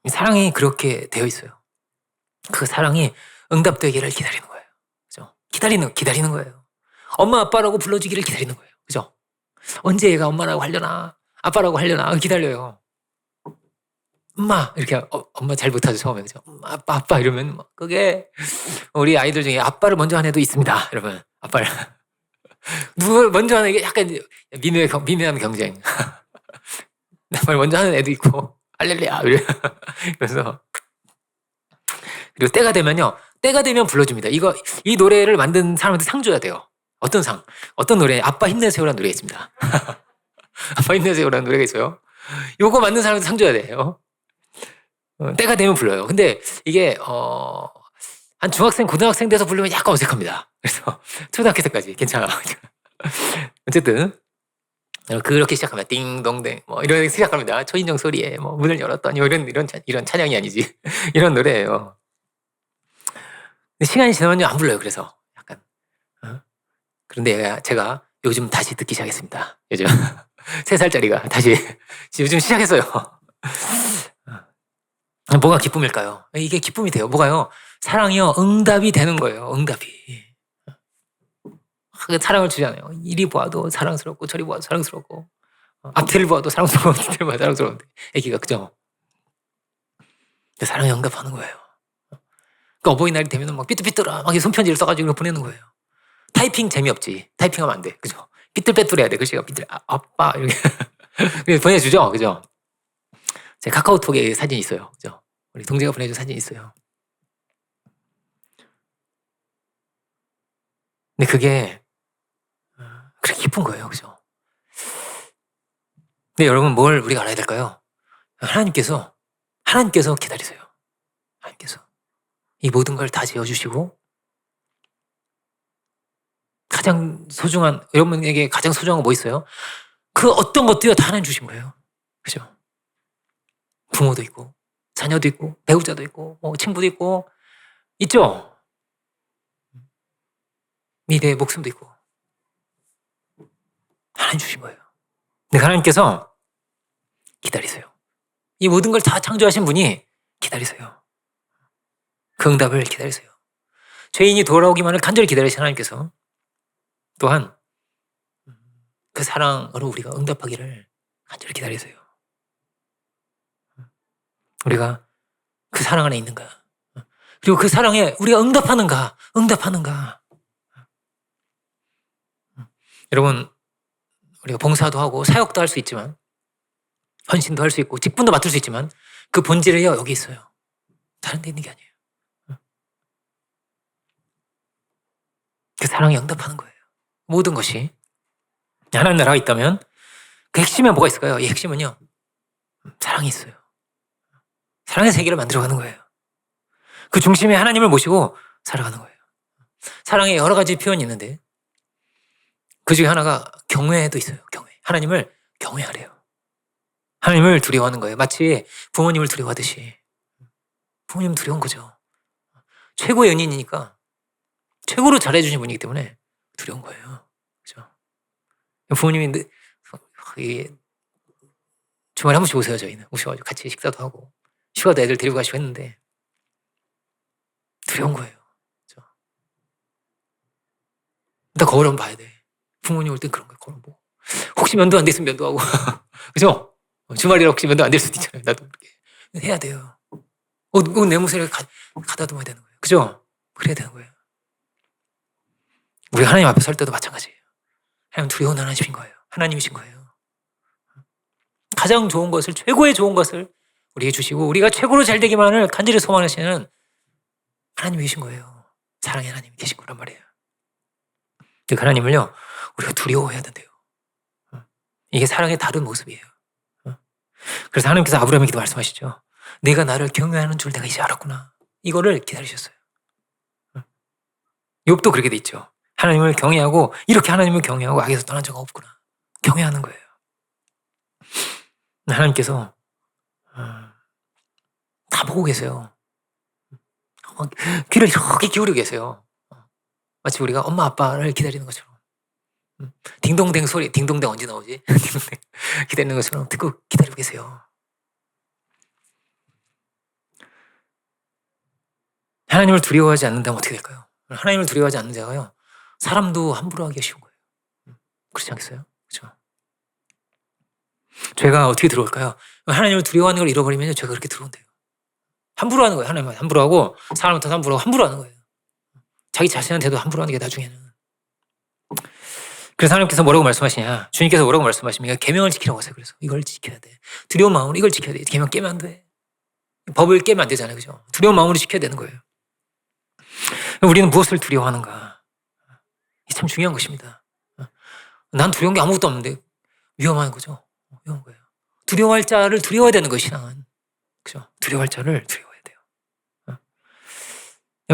이 사랑이 그렇게 되어 있어요. 그 사랑이 응답되기를 기다리는 거예요. 그죠? 기다리는 거예요. 엄마, 아빠라고 불러주기를 기다리는 거예요. 그죠? 언제 얘가 엄마라고 하려나, 아빠라고 하려나, 기다려요. 엄마, 이렇게, 엄마 잘 못하죠, 처음에. 그죠? 엄마, 아빠, 이러면, 그게, 우리 아이들 중에 아빠를 먼저 하는 애도 있습니다. 여러분, 아빠를. 누굴 먼저 하는 게 약간 미묘한 경쟁. 아빠를 먼저 하는 애도 있고, 할렐루야, 그래서. 그리고 때가 되면 불러줍니다. 이 노래를 만든 사람한테 상 줘야 돼요. 어떤 상? 어떤 노래? 아빠 힘내세요라는 노래가 있습니다. 아빠 힘내세요라는 노래가 있어요. 요거 만든 사람한테 상 줘야 돼요. 때가 되면 불러요. 근데 이게 한 중학생, 고등학생 돼서 부르면 약간 어색합니다. 그래서 초등학교 때까지 괜찮아. 어쨌든 그렇게 시작합니다. 띵동댕 뭐 이런 시작합니다. 초인종 소리에 뭐 문을 열었더니 이런 찬양이 아니지. 이런 노래예요. 근데 시간이 지나면요 안 불러요. 그래서 약간 그런데 제가 요즘 다시 듣기 시작했습니다. 요즘 3살짜리가 다시 요즘 시작했어요. 뭐가 기쁨일까요? 이게 기쁨이 돼요. 뭐가요? 사랑이요. 응답이 되는 거예요. 응답이. 사랑을 주잖아요. 이리 보아도 사랑스럽고 저리 보아도 사랑스럽고 앞뒤를 보아도 사랑스러워 뒤를 보아도 사랑스러운데 애기가 그죠? 사랑에 응답하는 거예요. 그러니까 어버이날이 되면 막 삐뚤삐뚤하게 손편지를 써가지고 보내는 거예요. 타이핑 재미없지. 타이핑하면 안 돼. 그죠? 삐뚤빼뚤해야 돼. 글씨가 아빠 이렇게 보내주죠. 그죠? 제 카카오톡에 사진이 있어요. 그죠? 우리 동재가 보내준 사진이 있어요. 근데 그게 그렇게 기쁜 거예요. 그죠? 근데 여러분 뭘 우리가 알아야 될까요? 하나님께서 기다리세요. 하나님께서 이 모든 걸 다 지어주시고 가장 소중한, 여러분에게 가장 소중한 거 뭐 있어요? 그 어떤 것도요 다 하나님 주신 거예요. 그죠? 부모도 있고 자녀도 있고 배우자도 있고 뭐 친구도 있고 있죠? 미래의 목숨도 있고 하나님 주신 거예요. 근데 하나님께서 기다리세요. 이 모든 걸 다 창조하신 분이 기다리세요. 그 응답을 기다리세요. 죄인이 돌아오기만을 간절히 기다리신 하나님께서 또한 그 사랑으로 우리가 응답하기를 간절히 기다리세요. 우리가 그 사랑 안에 있는가? 그리고 그 사랑에 우리가 응답하는가? 여러분, 우리가 봉사도 하고 사역도 할 수 있지만 헌신도 할 수 있고 직분도 맡을 수 있지만 그 본질이요 여기 있어요. 다른 데 있는 게 아니에요. 그 사랑에 응답하는 거예요. 모든 것이 하나님 나라가 있다면 그 핵심에 뭐가 있을까요? 이 핵심은요 사랑이 있어요. 사랑의 세계를 만들어가는 거예요. 그 중심에 하나님을 모시고 살아가는 거예요. 사랑의 여러 가지 표현이 있는데 그 중에 하나가 경외도 있어요. 경외. 하나님을 경외하래요. 하나님을 두려워하는 거예요. 마치 부모님을 두려워하듯이. 부모님 두려운 거죠. 최고의 연인이니까 최고로 잘해주신 분이기 때문에 두려운 거예요. 그죠? 부모님이 주말에 한 번씩 오세요. 저희는 오셔가지고 같이 식사도 하고 휴가도 애들 데리고 가시고 했는데 두려운 거예요. 그죠? 나 거울 한번 봐야 돼. 부모님 올 땐 그런 거예요. 거울 보고 혹시 면도 안 됐으면 면도하고 그죠? 주말이라 혹시 면도 안 될 수도 있잖아요. 나도 그렇게 해야 돼요. 내 모습을 가다 둬야 되는 거예요. 그죠? 그래야 되는 거예요. 우리 하나님 앞에 설 때도 마찬가지예요. 하나님 두려운 하나님이신 거예요. 하나님이신 거예요. 가장 좋은 것을, 최고의 좋은 것을 우리에게 주시고 우리가 최고로 잘 되기만을 간절히 소망하시는 하나님이 계신 거예요. 사랑의 하나님이 계신 거란 말이에요. 그 하나님을요 우리가 두려워해야 된대요. 이게 사랑의 다른 모습이에요. 그래서 하나님께서 아브라함에게도 말씀하시죠. 내가 나를 경외하는 줄 내가 이제 알았구나. 이거를 기다리셨어요. 욥도 그렇게 돼 있죠. 하나님을 경외하고 이렇게 하나님을 경외하고 악에서 떠난 적은 없구나. 경외하는 거예요. 하나님께서 다 보고 계세요. 귀를 이렇게 기울이고 계세요. 마치 우리가 엄마 아빠를 기다리는 것처럼. 딩동댕 소리, 딩동댕 언제 나오지? 딩동댕 기다리는 것처럼 듣고 기다리고 계세요. 하나님을 두려워하지 않는다면 어떻게 될까요? 하나님을 두려워하지 않는 자가요 사람도 함부로 하기가 쉬운 거예요. 그렇지 않겠어요? 그렇죠? 죄가 어떻게 들어올까요? 하나님을 두려워하는 걸 잃어버리면 죄가 그렇게 들어온대요. 함부로 하는 거예요. 하나님한테 함부로 하고 사람한테 함부로 하는 거예요. 자기 자신한테도 함부로 하는 게 나중에는. 그래서 하나님께서 뭐라고 말씀하시냐? 주님께서 뭐라고 말씀하십니까? 계명을 지키라고 하세요. 그래서 이걸 지켜야 돼. 두려운 마음으로 이걸 지켜야 돼. 계명 깨면 안 돼. 법을 깨면 안 되잖아요. 그죠? 두려운 마음으로 지켜야 되는 거예요. 우리는 무엇을 두려워하는가? 이게 참 중요한 것입니다. 난 두려운 게 아무것도 없는데 위험한 거죠. 위험한 거예요. 두려워할 자를 두려워야 되는 것이 신앙은. 그죠? 두려워할 자를 두려워해야 돼요.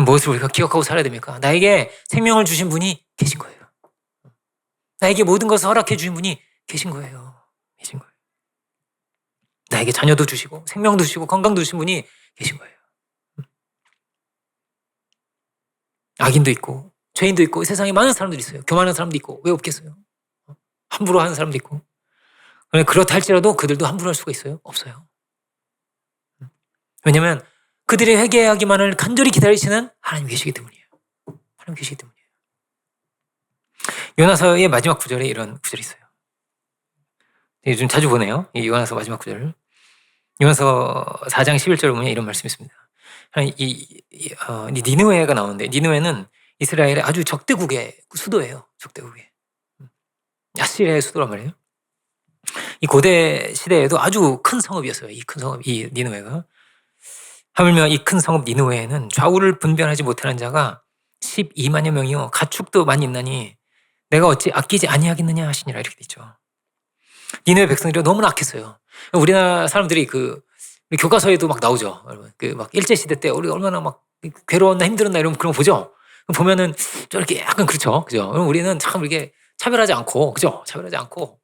무엇을 우리가 기억하고 살아야 됩니까? 나에게 생명을 주신 분이 계신 거예요. 나에게 모든 것을 허락해 주신 분이 계신 거예요. 계신 거예요. 나에게 자녀도 주시고 생명도 주시고 건강도 주신 분이 계신 거예요. 악인도 있고 죄인도 있고 세상에 많은 사람들이 있어요. 교만한 사람도 있고 왜 없겠어요? 함부로 하는 사람도 있고. 그렇다 할지라도 그들도 함부로 할 수가 있어요? 없어요. 왜냐하면 그들의 회개하기만을 간절히 기다리시는 하나님 계시기 때문이에요. 하나님 계시기 때문이에요. 요나서의 마지막 구절에 이런 구절이 있어요. 요즘 자주 보네요. 이 요나서 마지막 구절을. 요나서 4장 11절을 보면 이런 말씀이 있습니다. 니느웨가 나오는데 니느웨는 이스라엘의 아주 적대국의 수도예요. 적대국의. 아시리아의 수도란 말이에요. 이 고대 시대에도 아주 큰 성읍이었어요. 이 큰 성읍, 이 니느웨가. 하물며 이 큰 성읍 니느웨에는 좌우를 분별하지 못하는 자가 12만여 명이요 가축도 많이 있나니 내가 어찌 아끼지 아니하겠느냐 하시니라 이렇게 돼 있죠. 니느웨 백성들이 너무나 악했어요. 우리나라 사람들이 우리 교과서에도 막 나오죠. 여러분. 막 일제시대 때 우리 얼마나 막 괴로웠나 힘들었나 이런 그런 거 보죠. 보면은 좀 이렇게 약간 그렇죠. 그죠? 우리는 참 이렇게 차별하지 않고, 그죠? 차별하지 않고,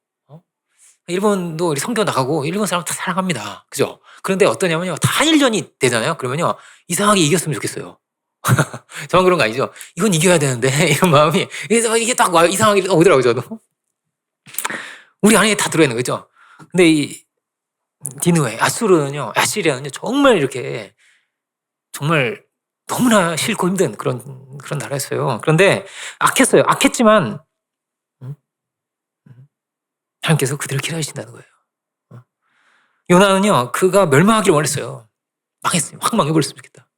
일본도 우리 선교 나가고 일본 사람 다 사랑합니다. 그죠? 그런데 어떠냐면요. 다 한일전이 되잖아요. 그러면요. 이상하게 이겼으면 좋겠어요. 저만 그런 거 아니죠? 이건 이겨야 되는데 이런 마음이 이게 딱 와요. 이상하게 오더라고요. 저도. 우리 안에 다 들어있는 거죠. 근데 이 니느웨, 아시리아는요 정말 이렇게 정말 너무나 싫고 힘든 그런 나라였어요. 그런데 악했어요. 악했지만 하나님께서 그들을 기다리신다는 거예요. 요나는요 그가 멸망하기를 원했어요. 망했어요. 확 망해버렸으면 좋겠다.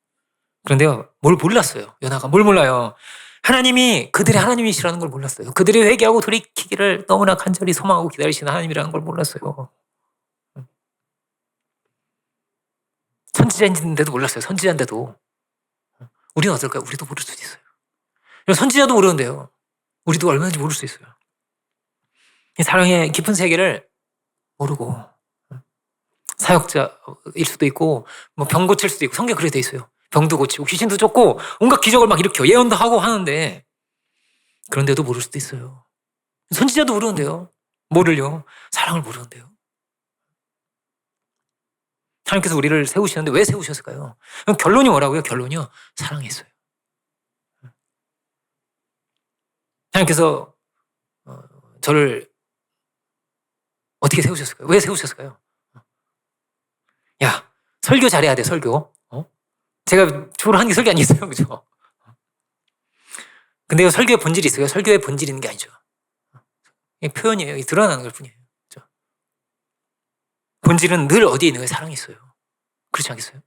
그런데요 뭘 몰랐어요. 요나가 뭘 몰라요. 하나님이 그들의 하나님이시라는 걸 몰랐어요. 그들이 회개하고 돌이키기를 너무나 간절히 소망하고 기다리시는 하나님이라는 걸 몰랐어요. 선지자인데도 몰랐어요. 선지자인데도. 우리는 어떨까요? 우리도 모를 수도 있어요. 선지자도 모르는데요. 우리도 얼마든지 모를 수 있어요. 이 사랑의 깊은 세계를 모르고 사역자일 수도 있고 뭐 병 고칠 수도 있고 성경 그렇게 돼 있어요. 병도 고치고 귀신도 쫓고 온갖 기적을 막 일으켜 예언도 하고 하는데 그런데도 모를 수도 있어요. 선지자도 모르는데요. 뭐를요? 사랑을 모르는데요. 하나님께서 우리를 세우시는데 왜 세우셨을까요? 그럼 결론이 뭐라고요? 결론이요. 사랑했어요. 하나님께서 저를 어떻게 세우셨을까요? 왜 세우셨을까요? 야, 설교 잘해야 돼, 설교. 제가 주로 하는 게 설교 아니겠어요? 그죠? 근데 설교의 본질이 있어요. 설교의 본질이 있는 게 아니죠. 이게 표현이에요. 이게 드러나는 것 뿐이에요. 그죠? 본질은 늘 어디에 있는 거예요? 사랑이 있어요. 그렇지 않겠어요?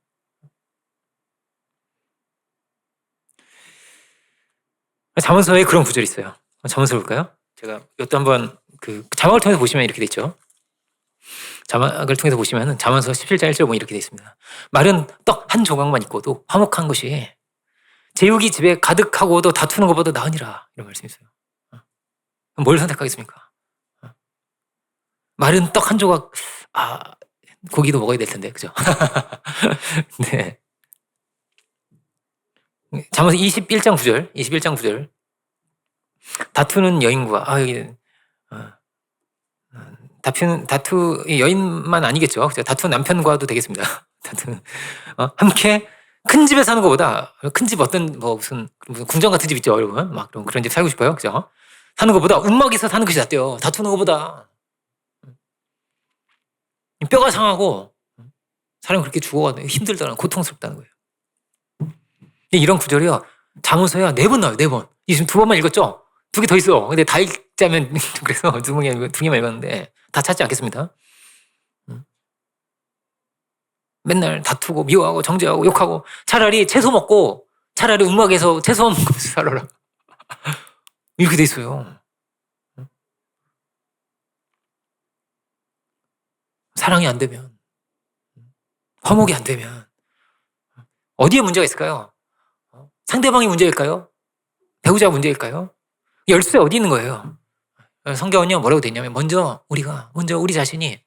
잠언서에 그런 구절이 있어요. 잠언서 볼까요? 제가 이것도 한번 자막을 통해서 보시면 이렇게 돼 있죠. 자막을 통해서 보시면 잠언서 17장 1절 보면 이렇게 돼 있습니다. 마른 떡 한 조각만 있고도 화목한 것이 제육이 집에 가득하고도 다투는 것보다 나으니라. 이런 말씀이 있어요. 뭘 선택하겠습니까? 마른 떡 한 조각, 고기도 먹어야 될 텐데, 그죠? 네. 잠언서 21장 9절. 다투는 여인과, 다투 여인만 아니겠죠. 다투는 남편과도 되겠습니다. 함께 큰 집에 사는 것보다 큰 집 어떤 무슨 궁전 같은 집 있죠, 여러분. 막 그런 집 살고 싶어요, 그죠? 사는 것보다 움막에서 사는 것이 낫대요. 다투는 것보다 뼈가 상하고 사람이 그렇게 죽어가는 힘들다는 고통스럽다는 거예요. 이런 구절이요, 잠언서야 4번 나와요, 4번. 지금 2번만 읽었죠? 2개 더 있어. 근데 다 읽자면 그래서 2개만 읽었는데 다 찾지 않겠습니다. 맨날 다투고 미워하고 정죄하고 욕하고 차라리 채소 먹고 차라리 움막에서 채소만 먹으면서 살아라. 이렇게 돼 있어요. 사랑이 안 되면, 화목이 안 되면 어디에 문제가 있을까요? 상대방이 문제일까요? 배우자가 문제일까요? 열쇠 어디 있는 거예요? 성경은요 뭐라고 돼 있냐면 먼저 우리 자신이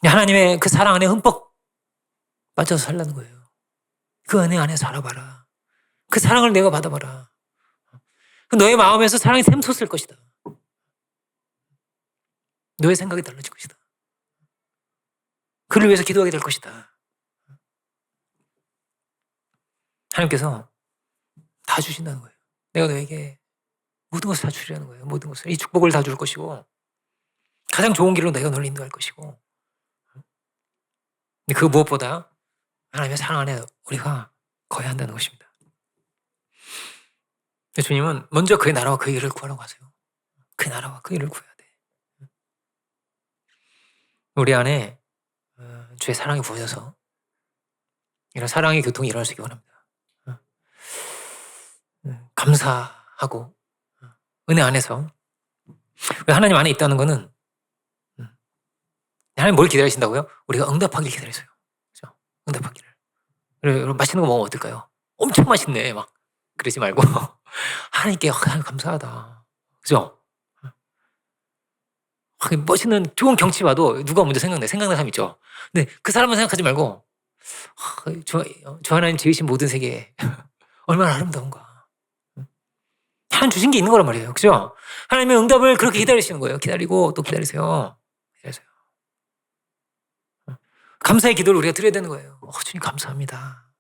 하나님의 그 사랑 안에 흠뻑 빠져서 살라는 거예요. 그 안에 살아봐라. 그 사랑을 내가 받아봐라. 너의 마음에서 사랑이 샘솟을 것이다. 너의 생각이 달라질 것이다. 그를 위해서 기도하게 될 것이다. 하나님께서 다 주신다는 거예요. 내가 너에게 모든 것을 다 주리라는 거예요. 모든 것을. 이 축복을 다 줄 것이고 가장 좋은 길로 내가 너를 인도할 것이고, 근데 그 무엇보다 하나님의 사랑 안에 우리가 거해야 한다는 것입니다. 주님은 먼저 그의 나라와 그의 일을 구하라고 하세요. 그의 나라와 그의 일을 구해야 돼. 우리 안에 주의 사랑이 부어져서 이런 사랑의 교통이 일어날 수 있기 원합니다. 감사하고 은혜 안에서 하나님 안에 있다는 것은 하나님 뭘 기다리신다고요? 우리가 응답하기를 기다리세요. 그렇죠? 응답하기를. 여러분 맛있는 거 먹으면 어떨까요? 엄청 맛있네 막 그러지 말고 하나님께 하나님 감사하다. 그죠? 멋있는 좋은 경치 봐도 누가 먼저 생각나는 사람 있죠. 근데 그 사람만 생각하지 말고 저 하나님 지으신 모든 세계에 얼마나 아름다운가. 하나님 주신 게 있는 거란 말이에요. 그죠? 하나님의 응답을 그렇게 기다리시는 거예요. 기다리고 또 기다리세요. 기다리세요. 감사의 기도를 우리가 드려야 되는 거예요. 주님 감사합니다.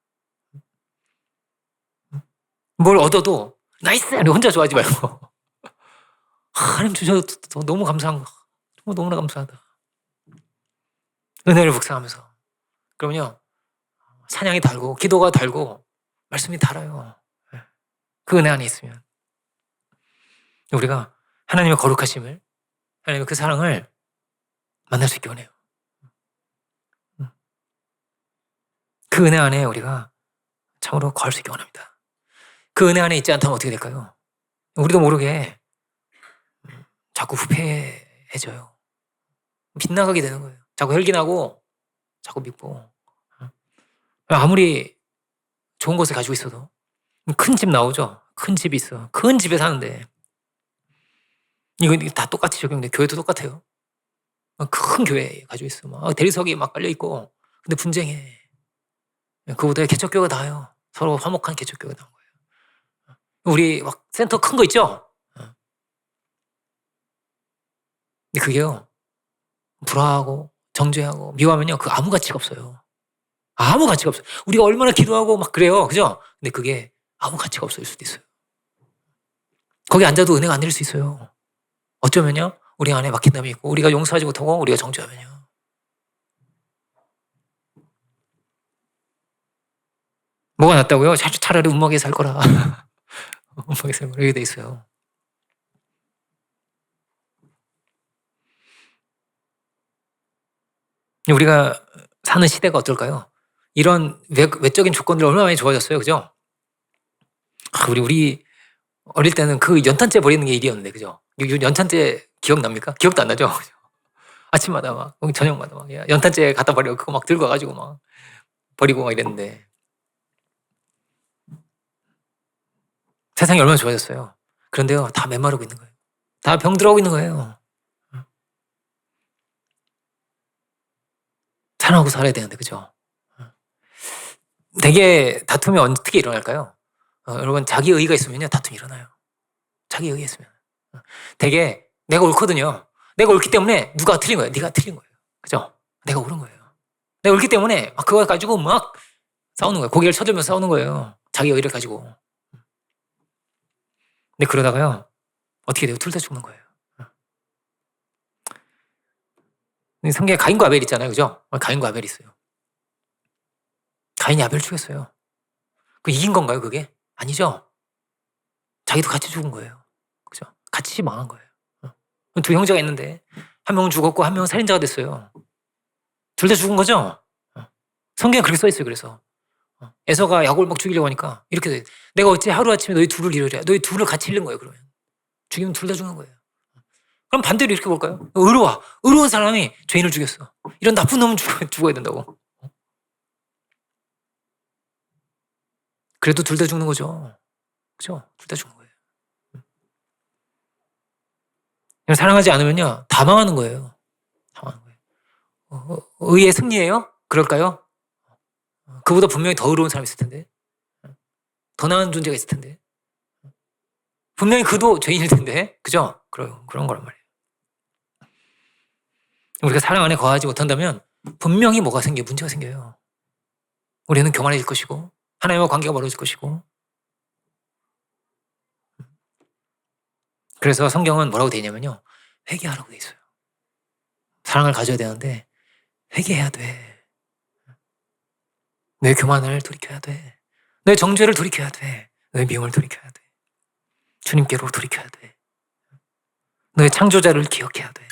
뭘 얻어도 나이스! 혼자 좋아하지 말고 하나님 주셔서 너무 감사한 거. 정말 너무나 감사하다. 은혜를 묵상하면서. 그러면요. 찬양이 달고 기도가 달고 말씀이 달아요. 그 은혜 안에 있으면. 우리가 하나님의 거룩하심을 하나님의 그 사랑을 만날 수 있게 원해요. 그 은혜 안에 우리가 참으로 거할 수 있게 원합니다. 그 은혜 안에 있지 않다면 어떻게 될까요? 우리도 모르게 자꾸 부패해져요. 빗나가게 되는 거예요. 자꾸 혈기나고 자꾸 믿고 아무리 좋은 것을 가지고 있어도 큰 집 나오죠. 큰 집이 있어. 큰 집에 사는데 이거 다 똑같이 적용돼. 교회도 똑같아요. 큰 교회 가지고 있어. 막 대리석이 막 깔려 있고 근데 분쟁해. 그보다 개척교회가 나아요. 서로 화목한 개척교회가 나온 거예요. 우리 막 센터 큰 거 있죠? 근데 그게요. 불화하고 정죄하고 미워하면요. 그 아무 가치가 없어요. 아무 가치가 없어요. 우리가 얼마나 기도하고 막 그래요. 그죠? 근데 그게 아무 가치가 없을 수도 있어요. 거기 앉아도 은혜가 안 내릴 수 있어요. 어쩌면요. 우리 안에 막힌 담이 있고 우리가 용서하지 못하고 우리가 정죄하면요. 뭐가 낫다고요? 차라리 운목에 살 거라. 운목에 살 거라. 이렇게 돼 있어요. 우리가 사는 시대가 어떨까요? 이런 외적인 조건들이 얼마나 많이 좋아졌어요. 그죠? 우리 어릴 때는 그 연탄재 버리는 게 일이었는데, 그죠? 연탄재 기억납니까? 기억도 안 나죠? 아침마다 막, 저녁마다 막, 연탄재 갖다 버리고 그거 막 들고 와가지고 막 버리고 막 이랬는데. 세상이 얼마나 좋아졌어요. 그런데요, 다 메마르고 있는 거예요. 다 병들어가고 있는 거예요. 사랑하고 살아야 되는데, 그죠? 되게 다툼이 어떻게 일어날까요? 여러분, 자기 의의가 있으면요, 다툼이 일어나요. 자기 의의가 있으면. 되게 내가 옳거든요. 내가 옳기 때문에 누가 틀린 거예요. 네가 틀린 거예요. 그죠? 내가 옳은 거예요. 내가 옳기 때문에 막 그거 가지고 막 싸우는 거예요. 고개를 쳐들면서 싸우는 거예요. 자기 의의를 가지고. 근데 그러다가요, 어떻게 돼요? 둘 다 죽는 거예요. 성경에 가인과 아벨 있잖아요. 그죠? 가인과 아벨 있어요. 가인이 아벨 죽였어요. 그 이긴 건가요, 그게? 아니죠. 자기도 같이 죽은 거예요. 그죠? 같이 망한 거예요. 두 형제가 있는데 한 명은 죽었고 한 명은 살인자가 됐어요. 둘 다 죽은 거죠? 성경에 그렇게 써 있어요. 그래서 에서가 야곱을 막 죽이려고 하니까 이렇게 돼. 내가 어찌 하루아침에 너희 둘을 잃으랴. 너희 둘을 같이 잃는 거예요. 그러면 죽이면 둘 다 죽는 거예요. 그럼 반대로 이렇게 볼까요? 의로운 사람이 죄인을 죽였어. 이런 나쁜 놈은 죽어야 된다고. 그래도 둘 다 죽는 거죠. 그죠? 둘 다 죽는 거예요. 사랑하지 않으면요, 다 망하는 거예요. 다 망하는 거예요. 의의 승리예요? 그럴까요? 그보다 분명히 더 의로운 사람이 있을 텐데. 더 나은 존재가 있을 텐데. 분명히 그도 죄인일 텐데. 그죠? 그런 거란 말이에요. 우리가 사랑 안에 거하지 못한다면 분명히 뭐가 문제가 생겨요. 우리는 교만해질 것이고 하나님과 관계가 멀어질 것이고. 그래서 성경은 뭐라고 되어 있냐면요. 회개하라고 되어 있어요. 사랑을 가져야 되는데 회개해야 돼. 내 교만을 돌이켜야 돼. 내 정죄를 돌이켜야 돼. 내 미움을 돌이켜야 돼. 주님께로 돌이켜야 돼. 너의 창조자를 기억해야 돼.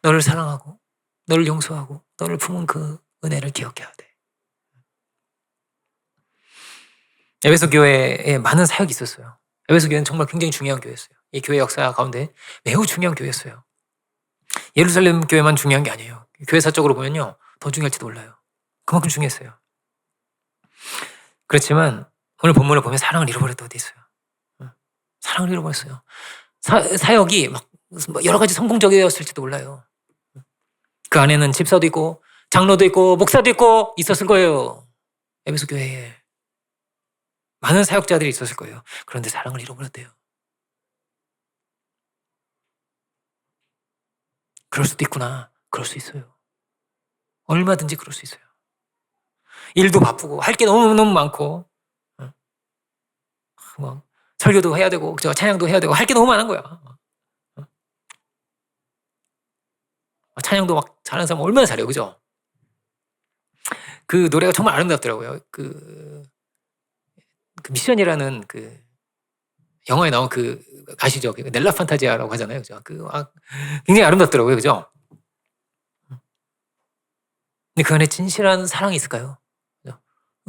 너를 사랑하고 너를 용서하고 너를 품은 그 은혜를 기억해야 돼. 에베소 교회에 많은 사역이 있었어요. 에베소 교회는 정말 굉장히 중요한 교회였어요. 이 교회 역사 가운데 매우 중요한 교회였어요. 예루살렘 교회만 중요한 게 아니에요. 교회사적으로 보면요, 더 중요할지도 몰라요. 그만큼 중요했어요. 그렇지만 오늘 본문을 보면 사랑을 잃어버렸다고 돼 있어요. 사랑을 잃어버렸어요. 사역이 막 여러 가지 성공적이었을지도 몰라요. 그 안에는 집사도 있고 장로도 있고 목사도 있고 있었을 거예요. 에베소 교회에 많은 사역자들이 있었을 거예요. 그런데 사랑을 잃어버렸대요. 그럴 수도 있구나. 그럴 수 있어요. 얼마든지 그럴 수 있어요. 일도 바쁘고 할 게 너무너무 많고 뭐 설교도 해야 되고 그죠? 찬양도 해야 되고 할 게 너무 많은 거야. 찬양도 막 잘하는 사람 얼마나 잘해요. 그죠? 그 노래가 정말 아름답더라고요. 그 미션이라는 그 영화에 나온 그 아시죠? 넬라 판타지아라고 하잖아요. 그죠? 굉장히 아름답더라고요. 그죠? 근데 그 안에 진실한 사랑이 있을까요? 그죠?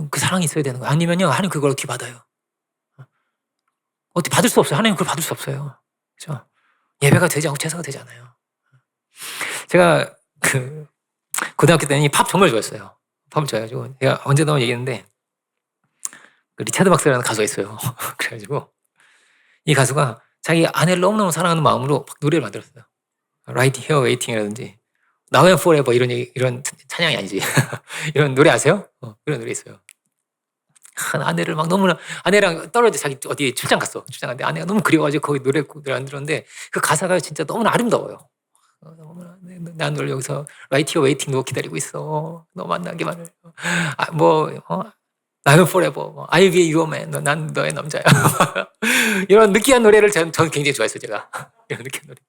그 사랑이 있어야 되는 거예요. 아니면요, 하나님 그걸 어떻게 받아요? 어떻게 받을 수 없어요. 하나님 그걸 받을 수 없어요. 그죠? 예배가 되지 않고 제사가 되지 않아요. 제가 그 고등학교 때는 팝 정말 좋아했어요. 팝을 좋아해가지고 제가 언제 나온 얘기했는데 그 리차드 박스라는 가수가 있어요. 그래가지고 이 가수가 자기 아내를 너무너무 사랑하는 마음으로 막 노래를 만들었어요. Right Here Waiting이라든지 Now and Forever 이런 찬양이 아니지. 이런 노래 아세요? 그런 노래 있어요. 아내를 막 너무나 아내랑 떨어져 자기 어디 출장 갔어. 출장 갔는데 아내가 너무 그리워가지고 거기 노래를 안 들었는데 그 가사가 진짜 너무나 아름다워요. 너무나 난 널 여기서 Right Here Waiting 너 기다리고 있어. 너 만나기만을. 나는 forever, I'll be your man. 난 너의 남자야. 이런 느끼한 노래를 저는 굉장히 좋아했어요, 제가. 이런 느끼한 노래.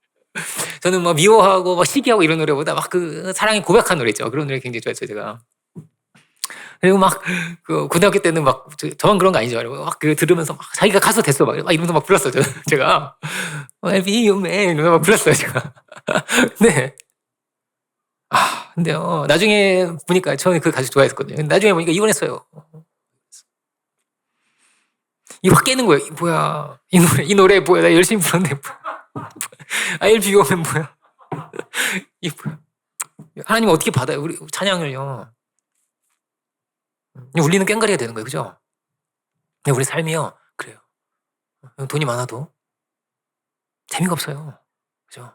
저는 뭐 미워하고 막 시기하고 이런 노래보다 막 그 사랑이 고백한 노래 있죠. 그런 노래 굉장히 좋아했어요, 제가. 그리고 막 그 고등학교 때는 막 저만 그런 거 아니죠. 막 그 들으면서 막 자기가 가수 됐어 막 이러면서 막 불렀어요, 제가. I'll be your man 이러면서 막 불렀어요, 제가. 네. 근데요, 나중에 보니까 저는 그 가수 좋아했거든요. 나중에 보니까 이혼했어요. 이거 확 깨는 거예요. 뭐야. 이 노래 뭐야. 나 열심히 불렀는데 뭐야. I'll be your man 뭐야. 이 뭐야. 하나님 어떻게 받아요? 우리 찬양을요. 울리는 꽹과리가 되는 거예요. 그죠? 근데 우리 삶이요. 그래요. 돈이 많아도 재미가 없어요. 그죠?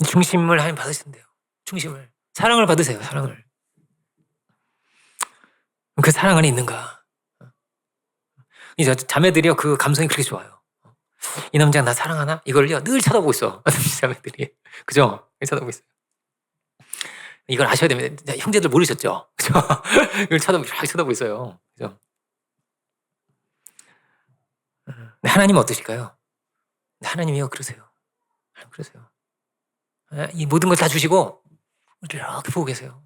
중심을 하나님 받으신대요. 중심을. 사랑을 받으세요. 사랑을. 그 사랑 안에 있는가? 이제 자매들이요. 그 감성이 그렇게 좋아요. 이 남자가 나 사랑하나? 이걸요. 늘 쳐다보고 있어. 자매들이. 그죠? 쳐다보고 있어요. 이걸 아셔야 됩니다. 형제들 모르셨죠? 그죠? 이걸 쳐다보고 있어요. 그죠? 하나님은 어떠실까요? 하나님이요. 그러세요. 하나님 그러세요. 이 모든 걸 다 주시고 이렇게 보고 계세요.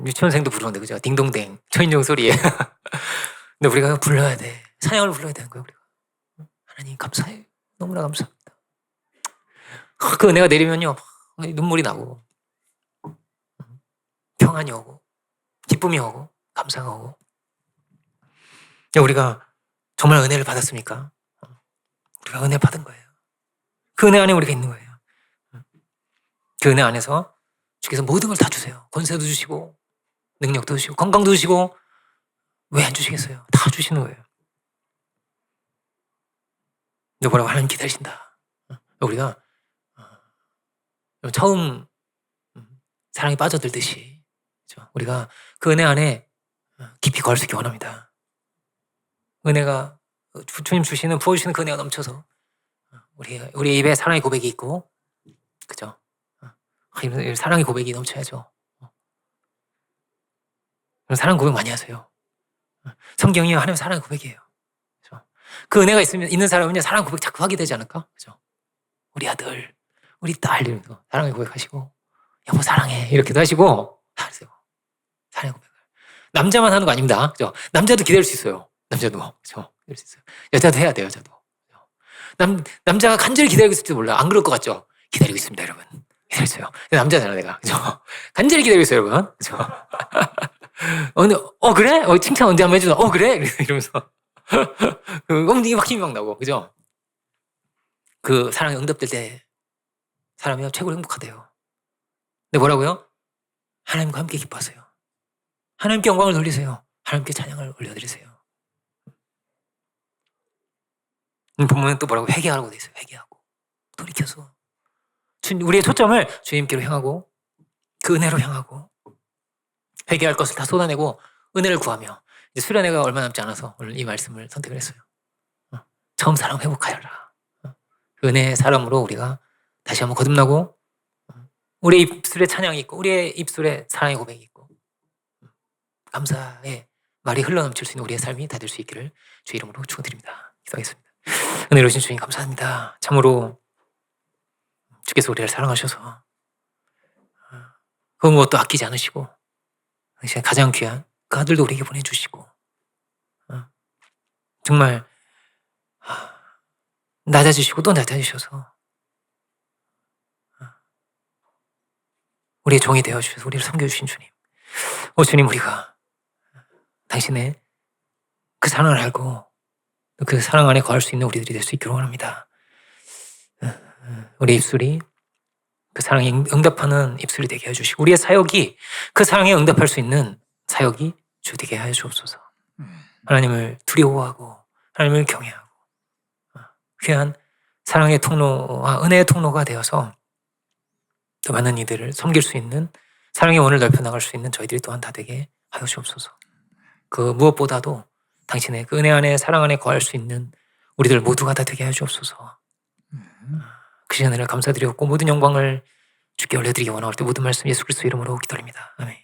유치원생도 부르는데 그죠? 딩동댕 초인종 소리에. 근데 우리가 불러야 돼. 찬양을 불러야 되는 거예요. 우리가. 하나님 감사해요. 너무나 감사합니다. 그 은혜가 내리면요 눈물이 나고 평안이 오고 기쁨이 오고 감사가 오고. 우리가 정말 은혜를 받았습니까? 우리가 은혜 받은 거예요. 그 은혜 안에 우리가 있는 거예요. 그 은혜 안에서 주께서 모든 걸 다 주세요. 권세도 주시고 능력도 주시고 건강도 주시고 왜 안 주시겠어요? 다 주시는 거예요. 근데 뭐라고 하나님 기다리신다. 우리가 처음 사랑에 빠져들듯이 우리가 그 은혜 안에 깊이 거할 수 있기 원합니다. 은혜가 주님 주시는 부어주시는 그 은혜가 넘쳐서 우리 입에 사랑의 고백이 있고 그죠? 사랑의 고백이 넘쳐야죠. 사랑 고백 많이 하세요. 성경이요 하나님 사랑의 고백이에요. 그죠? 그 은혜가 있는 사람은요 사랑 고백 자꾸 하게 되지 않을까? 그죠? 우리 아들, 우리 딸 이러면서 사랑의 고백하시고 여보 사랑해 이렇게도 하시고 하세요. 사랑의 고백을 남자만 하는 거 아닙니다. 그죠? 남자도 기다릴 수 있어요. 남자도 그죠? 기다릴 수 있어요. 여자도 해야 돼요. 여자도. 남자가 간절히 기다리고 있을지도 몰라. 안 그럴 것 같죠? 기다리고 있습니다, 여러분. 기다렸어요. 남자잖아, 내가. 그죠? 간절히 기다리고 있어요, 여러분. 그죠? 그래? 칭찬 언제 한번 해주나? 그래? 이러면서. 이게 막 힘이 막 나고, 그죠? 그 사랑이 응답될 때 사람이 최고로 행복하대요. 근데 뭐라고요? 하나님과 함께 기뻐하세요. 하나님께 영광을 돌리세요. 하나님께 찬양을 올려드리세요. 본문은 또 뭐라고 회개하라고 돼 있어요. 회개하고 돌이켜서 우리의 초점을 주님께로 향하고 그 은혜로 향하고 회개할 것을 다 쏟아내고 은혜를 구하며 이제 수련회가 얼마 남지 않아서 오늘 이 말씀을 선택을 했어요. 처음 사랑 회복하여라. 그 은혜의 사람으로 우리가 다시 한번 거듭나고 우리의 입술에 찬양이 있고 우리의 입술에 사랑의 고백이 있고 감사의 말이 흘러넘칠 수 있는 우리의 삶이 다 될 수 있기를 주의 이름으로 축원드립니다. 기도하겠습니다. 은혜로우신 주님 감사합니다. 참으로 주께서 우리를 사랑하셔서 그 무엇도 아끼지 않으시고 가장 귀한 그 아들도 우리에게 보내주시고 정말 낮아지시고 또 낮아지셔서 우리의 종이 되어주셔서 우리를 섬겨주신 주님, 주님, 우리가 당신의 그 사랑을 알고 그 사랑 안에 거할 수 있는 우리들이 될 수 있기를 원합니다. 우리 입술이 그 사랑에 응답하는 입술이 되게 해주시고 우리의 사역이 그 사랑에 응답할 수 있는 사역이 주 되게 하여 주옵소서. 하나님을 두려워하고 하나님을 경외하고 귀한 사랑의 통로와 은혜의 통로가 되어서 더 많은 이들을 섬길 수 있는 사랑의 원을 넓혀나갈 수 있는 저희들이 또한 다 되게 하여 주옵소서. 그 무엇보다도 당신의 그 은혜 안에 사랑 안에 거할 수 있는 우리들 모두가 다 되게 하여 주옵소서. 그 시간을 감사드리고 모든 영광을 주께 올려드리기 원하올 때 모든 말씀 예수 그리스도 이름으로 기도합니다. 아멘.